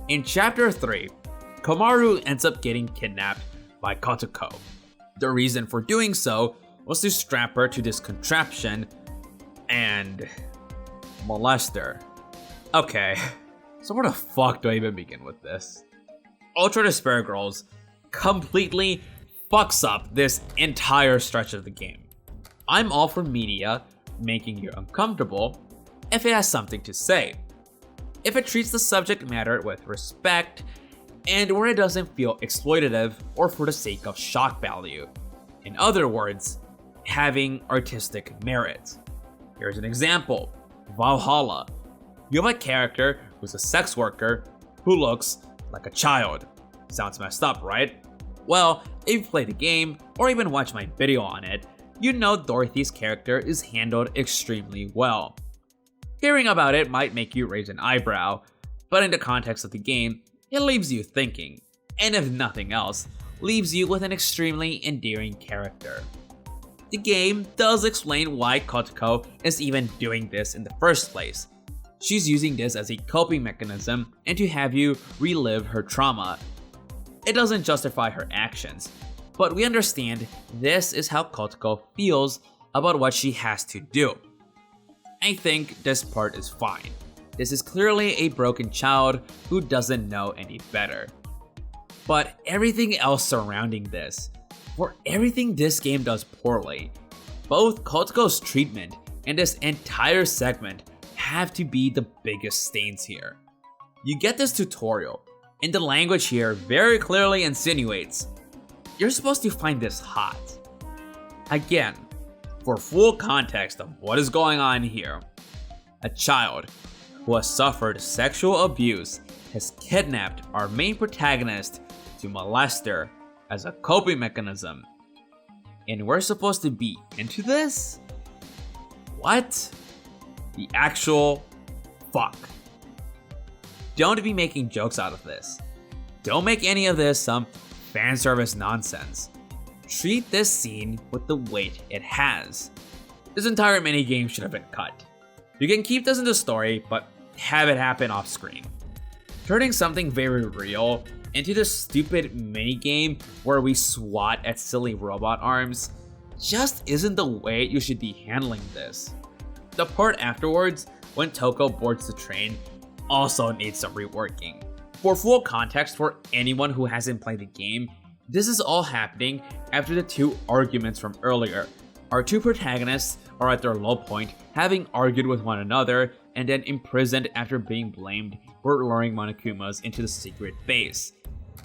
In Chapter 3, Komaru ends up getting kidnapped by Kotoko. The reason for doing so was to strap her to this contraption and molest her. Okay, so where the fuck do I even begin with this? Ultra Despair Girls completely fucks up this entire stretch of the game. I'm all for media making you uncomfortable if it has something to say. If it treats the subject matter with respect, and where it doesn't feel exploitative or for the sake of shock value. In other words, having artistic merit. Here's an example, Valhalla. You have a character who's a sex worker who looks like a child. Sounds messed up, right? Well, if you play the game, or even watch my video on it, you know Dorothy's character is handled extremely well. Hearing about it might make you raise an eyebrow, but in the context of the game, it leaves you thinking, and if nothing else, leaves you with an extremely endearing character. The game does explain why Kotoko is even doing this in the first place. She's using this as a coping mechanism and to have you relive her trauma. It doesn't justify her actions, but we understand this is how Kotoko feels about what she has to do. I think this part is fine. This is clearly a broken child who doesn't know any better. But everything else surrounding this, for everything this game does poorly, both Kotoko's treatment and this entire segment have to be the biggest stains here. You get this tutorial, and the language here very clearly insinuates you're supposed to find this hot. Again, For full context of what is going on here, a child who has suffered sexual abuse has kidnapped our main protagonist to molest her as a coping mechanism. And we're supposed to be into this? What? The actual fuck. Don't be making jokes out of this. Don't make any of this some fan service nonsense. Treat this scene with the weight it has. This entire minigame should have been cut. You can keep this in the story, but have it happen off screen. Turning something very real into this stupid minigame where we swat at silly robot arms just isn't the way you should be handling this. The part afterwards, when Toko boards the train, also needs some reworking. For full context for anyone who hasn't played the game, this is all happening after the two arguments from earlier. Our two protagonists are at their low point, having argued with one another, and then imprisoned after being blamed for luring Monokumas into the secret base.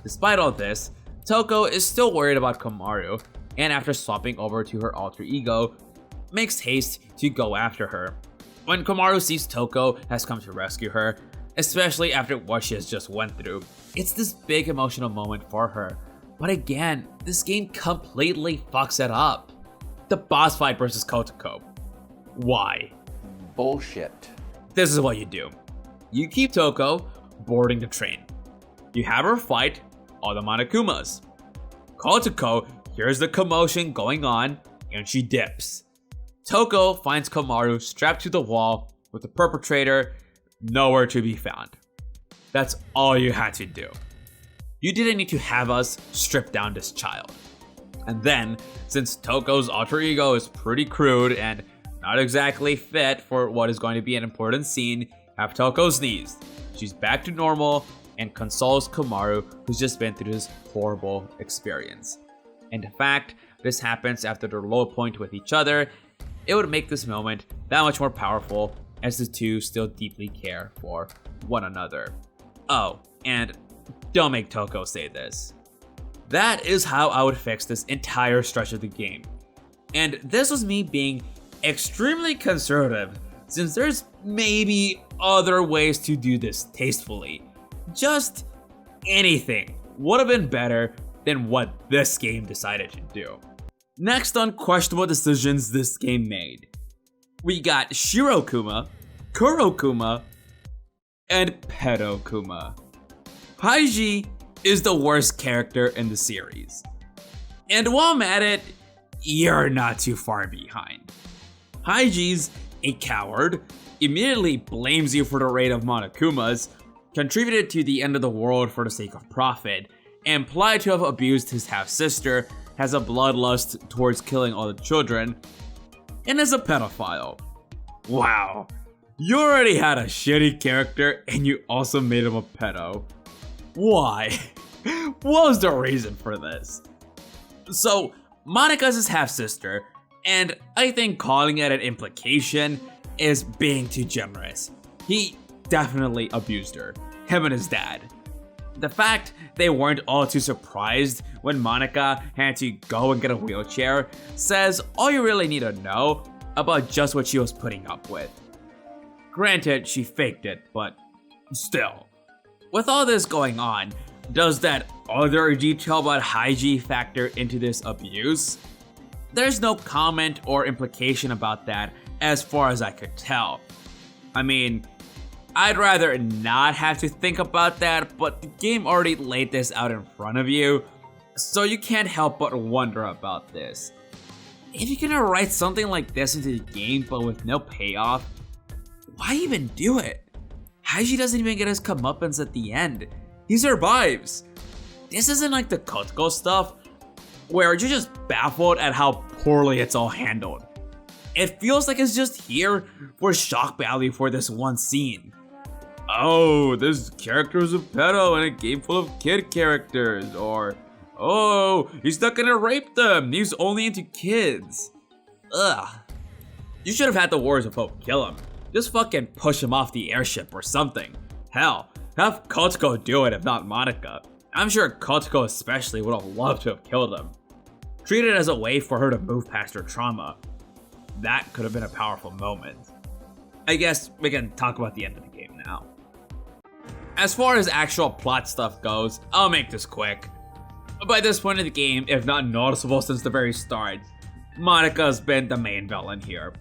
Despite all this, Toko is still worried about Komaru, and after swapping over to her alter ego, makes haste to go after her. When Komaru sees Toko has come to rescue her, especially after what she has just went through, it's this big emotional moment for her. But again, this game completely fucks it up. The boss fight versus Kotoko. Why? Bullshit. This is what you do. You keep Toko boarding the train. You have her fight all the Monokumas. Kotoko hears the commotion going on and she dips. Toko finds Komaru strapped to the wall with the perpetrator nowhere to be found. That's all you had to do. You didn't need to have us strip down this child. And then, since Toko's alter ego is pretty crude and not exactly fit for what is going to be an important scene, have Toko sneezed. She's back to normal and consoles Komaru, who's just been through this horrible experience. And in fact, this happens after their low point with each other. It would make this moment that much more powerful as the two still deeply care for one another. Oh, and don't make Toko say this. That is how I would fix this entire stretch of the game. And this was me being extremely conservative, since there's maybe other ways to do this tastefully. Just anything would have been better than what this game decided to do. Next on questionable decisions this game made, we got Shirokuma, Kurokuma, and Pedokuma. Haiji is the worst character in the series. And while I'm at it, you're not too far behind. Haiji's a coward, immediately blames you for the raid of Monokumas, contributed to the end of the world for the sake of profit, and implied to have abused his half-sister, has a bloodlust towards killing all the children, and is a pedophile. Wow, you already had a shitty character and you also made him a pedo. Why? What was the reason for this? So, Monika's his half-sister, and I think calling it an implication is being too generous. He definitely abused her, him and his dad. The fact they weren't all too surprised when Monika had to go and get a wheelchair says all you really need to know about just what she was putting up with. Granted, she faked it, but still. With all this going on, does that other detail about Haiji factor into this abuse? There's no comment or implication about that as far as I could tell. I mean, I'd rather not have to think about that, but the game already laid this out in front of you, so you can't help but wonder about this. If you're gonna write something like this into the game but with no payoff, why even do it? Haiji doesn't even get his comeuppance at the end. He survives. This isn't like the Kotoko stuff, where you're just baffled at how poorly it's all handled. It feels like it's just here for shock value for this one scene. Oh, this character is a pedo in a game full of kid characters, or oh, he's not gonna rape them, he's only into kids. Ugh. You should have had the Warriors of Hope kill him. Just fucking push him off the airship or something. Hell, have Kotoko do it if not Monika. I'm sure Kotoko especially would have loved to have killed him. Treat it as a way for her to move past her trauma. that could have been a powerful moment. I guess we can talk about the end of the game now. As far as actual plot stuff goes, I'll make this quick. By this point in the game, if not noticeable since the very start, Monika's been the main villain here.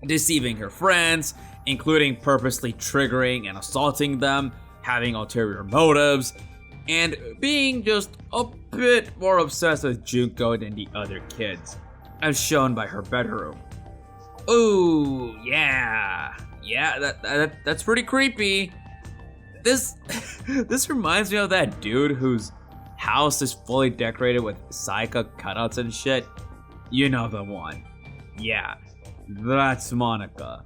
Deceiving her friends, including purposely triggering and assaulting them, having ulterior motives, and being just a bit more obsessed with Junko than the other kids, as shown by her bedroom. Ooh, yeah, that's pretty creepy. This reminds me of that dude whose house is fully decorated with Saika cutouts and shit. You know the one. Yeah, that's Monika.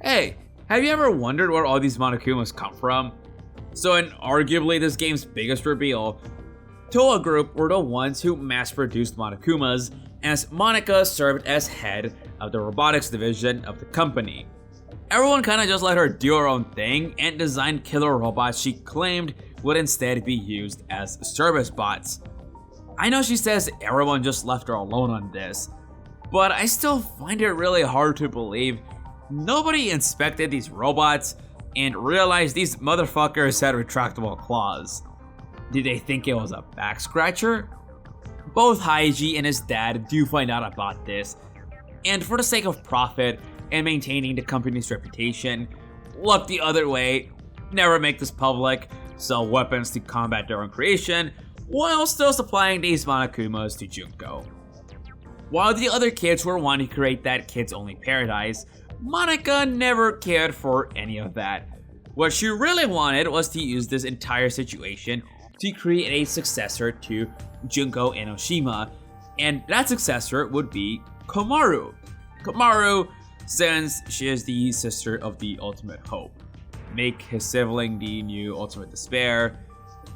Hey, have you ever wondered where all these Monokumas come from? So in arguably this game's biggest reveal, Toa Group were the ones who mass-produced Monokumas, as Monika served as head of the robotics division of the company. Everyone kinda just let her do her own thing and designed killer robots she claimed would instead be used as service bots. I know she says everyone just left her alone on this, but I still find it really hard to believe nobody inspected these robots and realized these motherfuckers had retractable claws. Did they think it was a back scratcher? Both Haiji and his dad do find out about this, and for the sake of profit and maintaining the company's reputation, look the other way, never make this public, sell weapons to combat their own creation, while still supplying these Monokumas to Junko. While the other kids were wanting to create that kids-only paradise, Monika never cared for any of that. What she really wanted was to use this entire situation to create a successor to Junko Enoshima, and that successor would be Komaru. Komaru, since she is the sister of the Ultimate Hope. Make his sibling the new Ultimate Despair.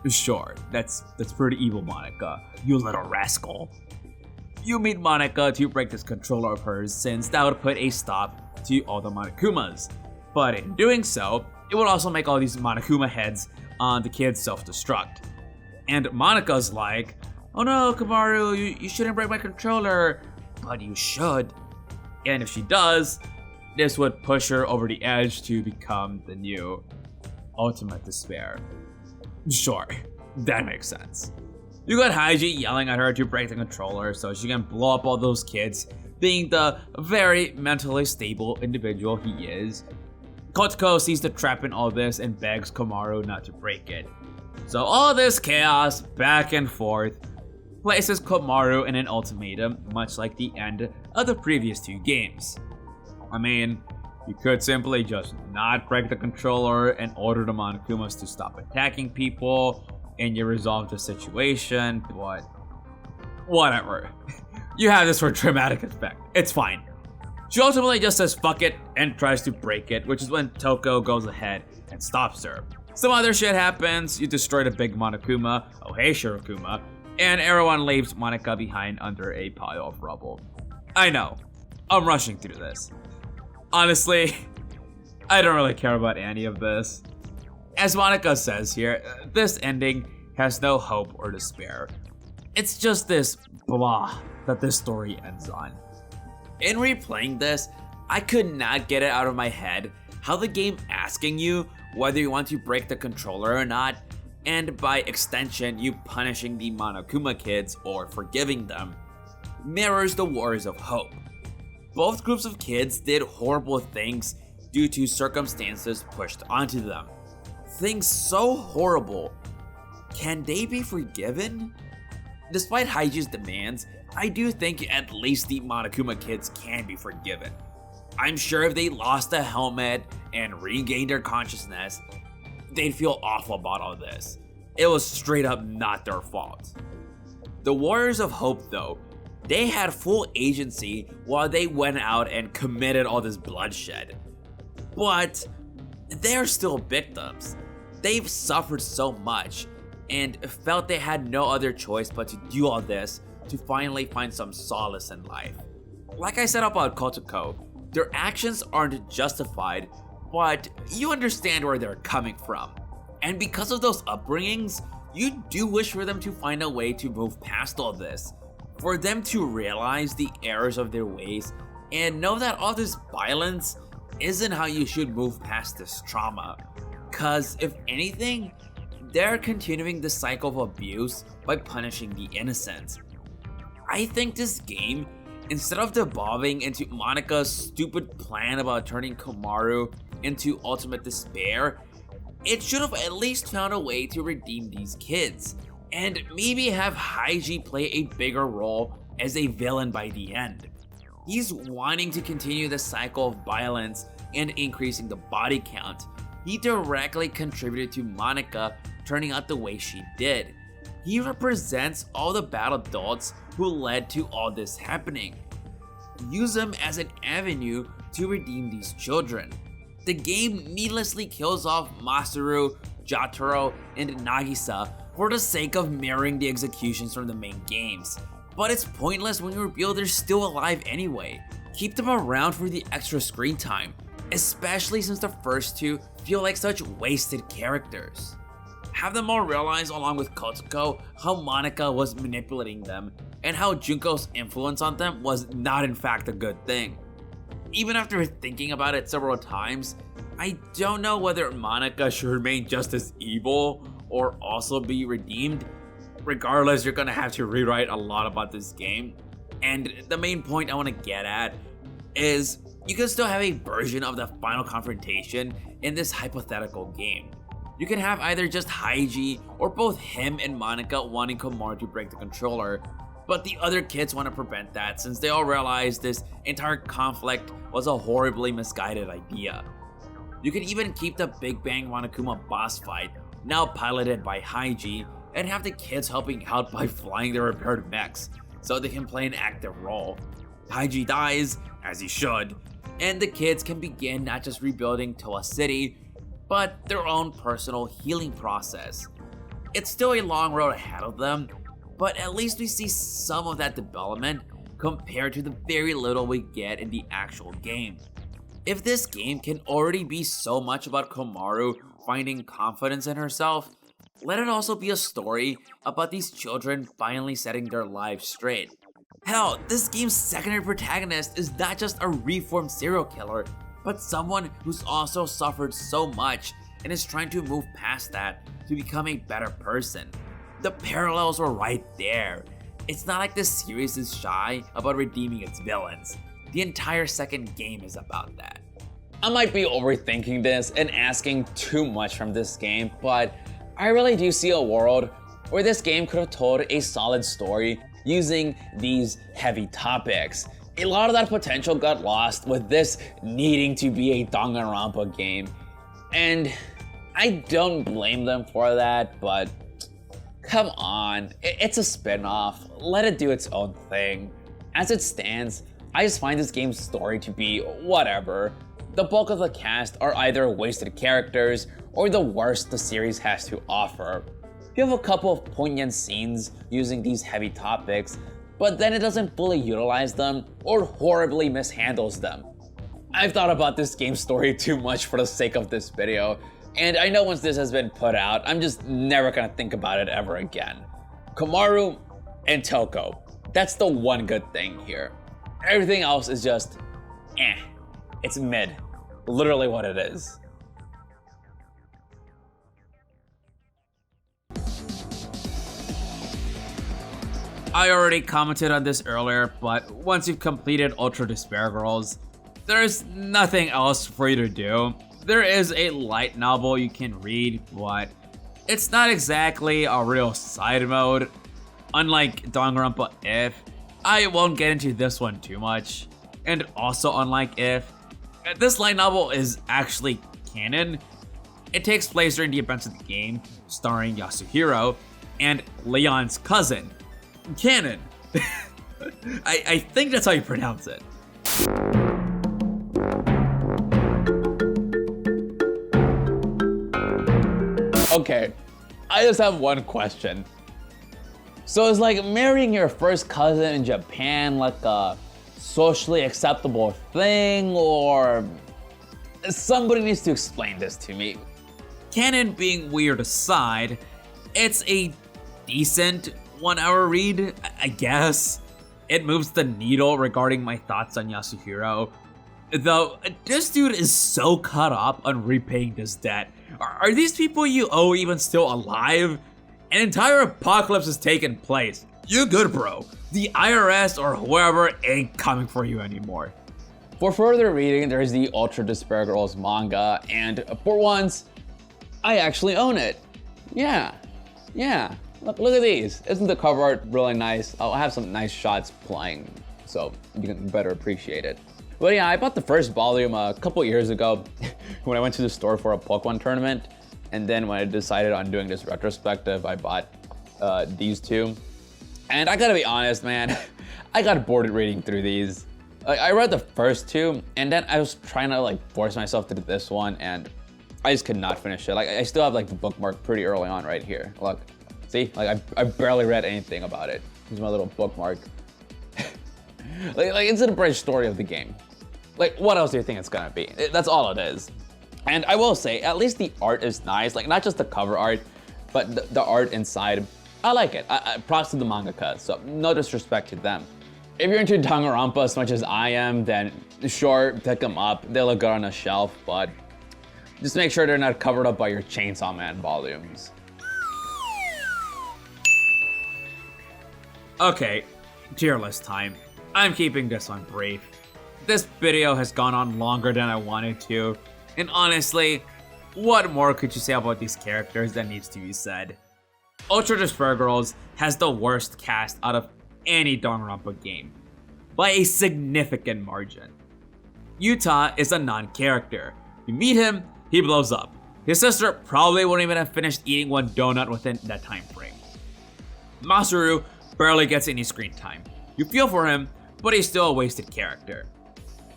Sure, that's pretty evil, Monika, you little rascal. You meet Monika to break this controller of hers, since that would put a stop to all the Monokumas. But in doing so, it would also make all these Monokuma heads on the kids self-destruct. And Monika's like, oh no, Komaru, you shouldn't break my controller, but you should. And if she does, this would push her over the edge to become the new Ultimate Despair. Sure, that makes sense. You got Haiji yelling at her to break the controller so she can blow up all those kids, being the very mentally stable individual he is. Kotoko sees the trap in all this and begs Komaru not to break it. So all this chaos, back and forth, places Komaru in an ultimatum, much like the end of the previous two games. I mean, you could simply just not break the controller and order the Monokumas to stop attacking people, and you resolve the situation, but whatever. You have this for dramatic effect. It's fine. She ultimately just says fuck it and tries to break it, which is when Toko goes ahead and stops her. Some other shit happens, you destroy the big Monokuma, oh hey Shirokuma, and everyone leaves Monika behind under a pile of rubble. I know, I'm rushing through this. Honestly, I don't really care about any of this. As Monika says here, this ending has no hope or despair. It's just this blah that this story ends on. In replaying this, I could not get it out of my head how the game asking you whether you want to break the controller or not, and by extension you punishing the Monokuma kids or forgiving them, mirrors the Wars of Hope. Both groups of kids did horrible things due to circumstances pushed onto them. Things so horrible. Can they be forgiven? Despite Haiji's demands, I do think at least the Monokuma kids can be forgiven. I'm sure if they lost a helmet and regained their consciousness, they'd feel awful about all this. It was straight up not their fault. The Warriors of Hope though, they had full agency while they went out and committed all this bloodshed. But they're still victims. They've suffered so much and felt they had no other choice but to do all this to finally find some solace in life. Like I said about Kotoko, their actions aren't justified, but you understand where they're coming from. And because of those upbringings, you do wish for them to find a way to move past all this, for them to realize the errors of their ways and know that all this violence isn't how you should move past this trauma. Cause if anything, they're continuing the cycle of abuse by punishing the innocent. I think this game, instead of devolving into Monika's stupid plan about turning Komaru into ultimate despair, it should have at least found a way to redeem these kids, and maybe have Haiji play a bigger role as a villain by the end. He's wanting to continue the cycle of violence and increasing the body count. He directly contributed to Monika turning out the way she did. He represents all the bad adults who led to all this happening. Use him as an avenue to redeem these children. The game needlessly kills off Masaru, Jotaro, and Nagisa for the sake of mirroring the executions from the main games. But it's pointless when you reveal they're still alive anyway. Keep them around for the extra screen time, especially since the first two feel like such wasted characters. Have them all realize along with Kotoko how Monika was manipulating them and how Junko's influence on them was not in fact a good thing. Even after thinking about it several times, I don't know whether Monika should remain just as evil or also be redeemed. Regardless, you're gonna have to rewrite a lot about this game. And the main point I want to get at is you can still have a version of the final confrontation in this hypothetical game. You can have either just Haiji or both him and Monika wanting Komaru to break the controller, but the other kids want to prevent that since they all realize this entire conflict was a horribly misguided idea. You can even keep the Big Bang Monokuma boss fight, now piloted by Haiji, and have the kids helping out by flying their repaired mechs, so they can play an active role. Haiji dies, as he should, and the kids can begin not just rebuilding Toa City, but their own personal healing process. It's still a long road ahead of them, but at least we see some of that development compared to the very little we get in the actual game. If this game can already be so much about Komaru finding confidence in herself, let it also be a story about these children finally setting their lives straight. Hell, this game's secondary protagonist is not just a reformed serial killer, but someone who's also suffered so much and is trying to move past that to become a better person. The parallels were right there. It's not like this series is shy about redeeming its villains. The entire second game is about that. I might be overthinking this and asking too much from this game, but I really do see a world where this game could have told a solid story using these heavy topics. A lot of that potential got lost with this needing to be a Danganronpa game, and I don't blame them for that, but come on, it's a spin-off, let it do its own thing. As it stands, I just find this game's story to be whatever. The bulk of the cast are either wasted characters or the worst the series has to offer. You have a couple of poignant scenes using these heavy topics, but then it doesn't fully utilize them or horribly mishandles them. I've thought about this game's story too much for the sake of this video, and I know once this has been put out, I'm just never gonna think about it ever again. Komaru and Toko, that's the one good thing here. Everything else is just, it's mid. Literally what it is. I already commented on this earlier, but once you've completed Ultra Despair Girls, there's nothing else for you to do. There is a light novel you can read, but it's not exactly a real side mode. Unlike Danganronpa If, I won't get into this one too much. And also unlike If, this light novel is actually canon. It takes place during the events of the game, starring Yasuhiro and Leon's cousin. Canon. I think that's how you pronounce it. Okay, I just have one question. So is like marrying your first cousin in Japan like a socially acceptable thing, or somebody needs to explain this to me? Canon being weird aside, it's a decent 1 hour read, I guess. it moves the needle regarding my thoughts on Yasuhiro. Though, this dude is so caught up on repaying this debt. Are these people you owe even still alive? An entire apocalypse has taken place. You good, bro. The IRS or whoever ain't coming for you anymore. For further reading, there's the Ultra Despair Girls manga, and for once, I actually own it. Yeah. Look at these. Isn't the cover art really nice? I'll have some nice shots playing, so you can better appreciate it. But yeah, I bought the first volume a couple years ago when I went to the store for a Pokemon tournament. And then when I decided on doing this retrospective, I bought these two. And I gotta be honest, man, I got bored reading through these. I read the first two, and then I was trying to force myself to do this one, and I just could not finish it. I still have the bookmark pretty early on right here. Look, see, I barely read anything about it. Here's my little bookmark. It's an abridged story of the game. What else do you think it's gonna be? That's all it is. And I will say, at least the art is nice. Not just the cover art, but the art inside. I like it. Props to the mangaka, so no disrespect to them. If you're into Danganronpa as much as I am, then sure, pick them up. They look good on a shelf, but just make sure they're not covered up by your Chainsaw Man volumes. Okay, tier list time. I'm keeping this one brief. This video has gone on longer than I wanted to, and honestly, what more could you say about these characters that needs to be said? Ultra Despair Girls has the worst cast out of any Danganronpa game, by a significant margin. Yuta is a non-character. You meet him, he blows up. His sister probably wouldn't even have finished eating one donut within that time frame. Masaru barely gets any screen time. You feel for him, but he's still a wasted character.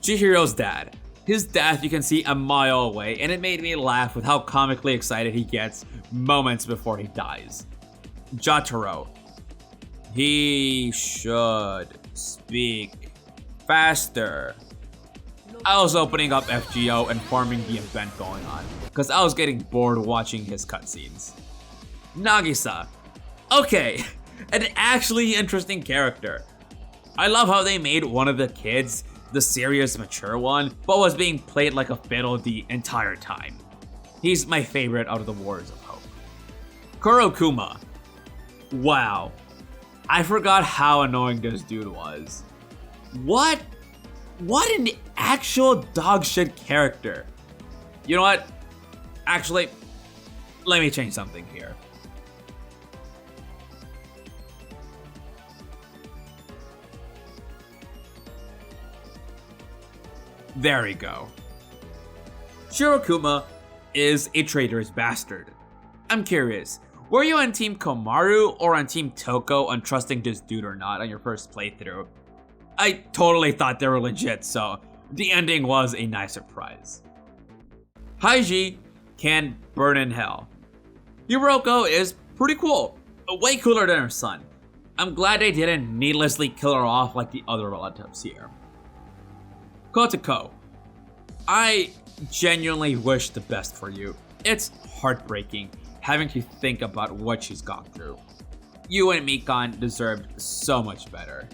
Chihiro's dad. His death you can see a mile away, and it made me laugh with how comically excited he gets moments before he dies. Jotaro. He should speak faster. I was opening up FGO and farming the event going on, because I was getting bored watching his cutscenes. Nagisa. Okay, an actually interesting character. I love how they made one of the kids the serious, mature one, but was being played like a fiddle the entire time. He's my favorite out of the Warriors of Hope. Kurokuma. Wow. I forgot how annoying this dude was. What an actual dogshit character. You know what? Actually, let me change something here. There we go. Shirokuma is a traitorous bastard. I'm curious, were you on Team Komaru or on Team Toko on trusting this dude or not on your first playthrough? I totally thought they were legit, so the ending was a nice surprise. Haiji can burn in hell. Hiroko is pretty cool, way cooler than her son. I'm glad they didn't needlessly kill her off like the other relatives here. Kotoko. I genuinely wish the best for you. It's heartbreaking having to think about what she's gone through. You and Mikan deserved so much better.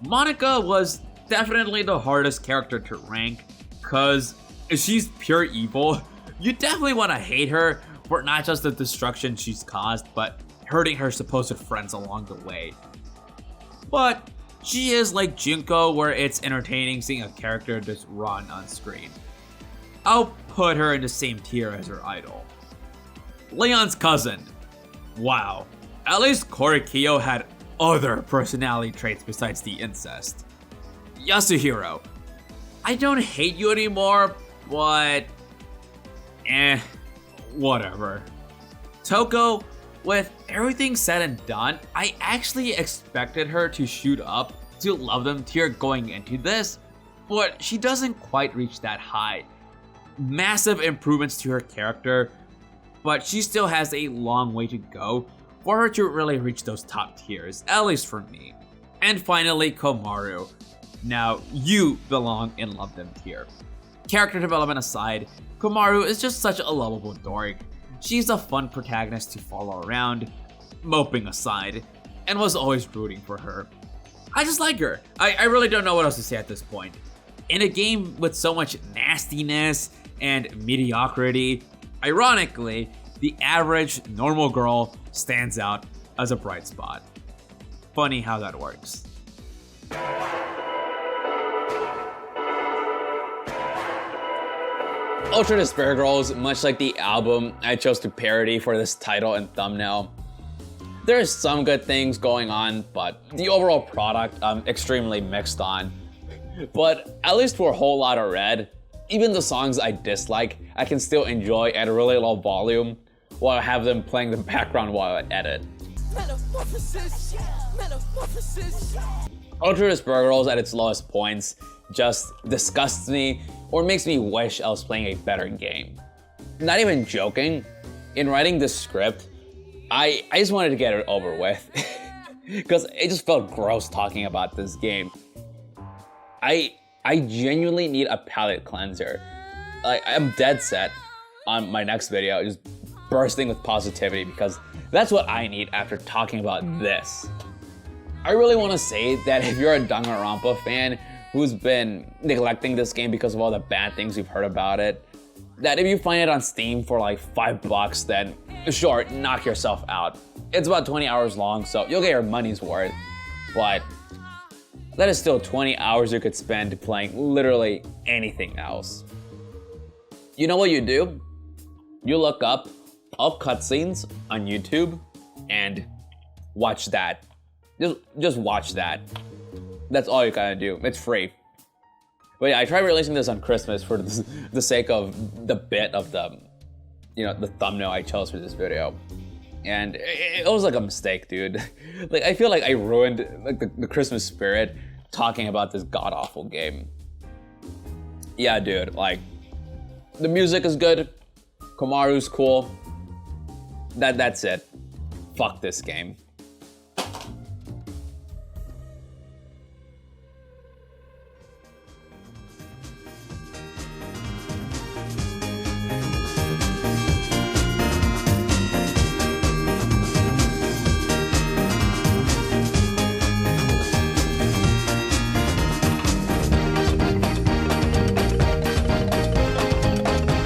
Monica was definitely the hardest character to rank, cause she's pure evil. You definitely want to hate her for not just the destruction she's caused, but hurting her supposed friends along the way. But she is like Junko, where it's entertaining seeing a character just run on screen. I'll put her in the same tier as her idol. Leon's cousin. Wow. At least Korikiyo had other personality traits besides the incest. Yasuhiro. I don't hate you anymore, but whatever. Toko, with everything said and done, I actually expected her to shoot up to love them tier going into this, but she doesn't quite reach that high. Massive improvements to her character, but she still has a long way to go for her to really reach those top tiers, at least for me. And finally, Komaru. Now, you belong in love them tier. Character development aside, Komaru is just such a lovable dork. She's a fun protagonist to follow around, moping aside, and was always rooting for her. I just like her. I really don't know what else to say at this point. In a game with so much nastiness and mediocrity, ironically, the average normal girl stands out as a bright spot. Funny how that works. Ultra Despair Girls, much like the album I chose to parody for this title and thumbnail, there's some good things going on, but the overall product I'm extremely mixed on. But at least for Whole Lotta Red, even the songs I dislike, I can still enjoy at a really low volume while I have them playing the background while I edit. Ultra Despair Girls at its lowest points just disgusts me or makes me wish I was playing a better game. Not even joking, in writing this script, I just wanted to get it over with because it just felt gross talking about this game. I genuinely need a palate cleanser. Like, I'm dead set on my next video just bursting with positivity because that's what I need after talking about this. I really want to say that if you're a Danganronpa fan who's been neglecting this game because of all the bad things you've heard about it, that if you find it on Steam for like $5, then sure, knock yourself out. It's about 20 hours long, so you'll get your money's worth. But that is still 20 hours you could spend playing literally anything else. You know what you do? You look up cutscenes on YouTube and watch that. Just watch that. That's all you gotta do. It's free. But yeah, I tried releasing this on Christmas for the sake of the bit of the thumbnail I chose for this video. And it was like a mistake, dude. Like, I feel like I ruined like the Christmas spirit talking about this god-awful game. Yeah, dude, like, the music is good, Komaru's cool. That's it. Fuck this game.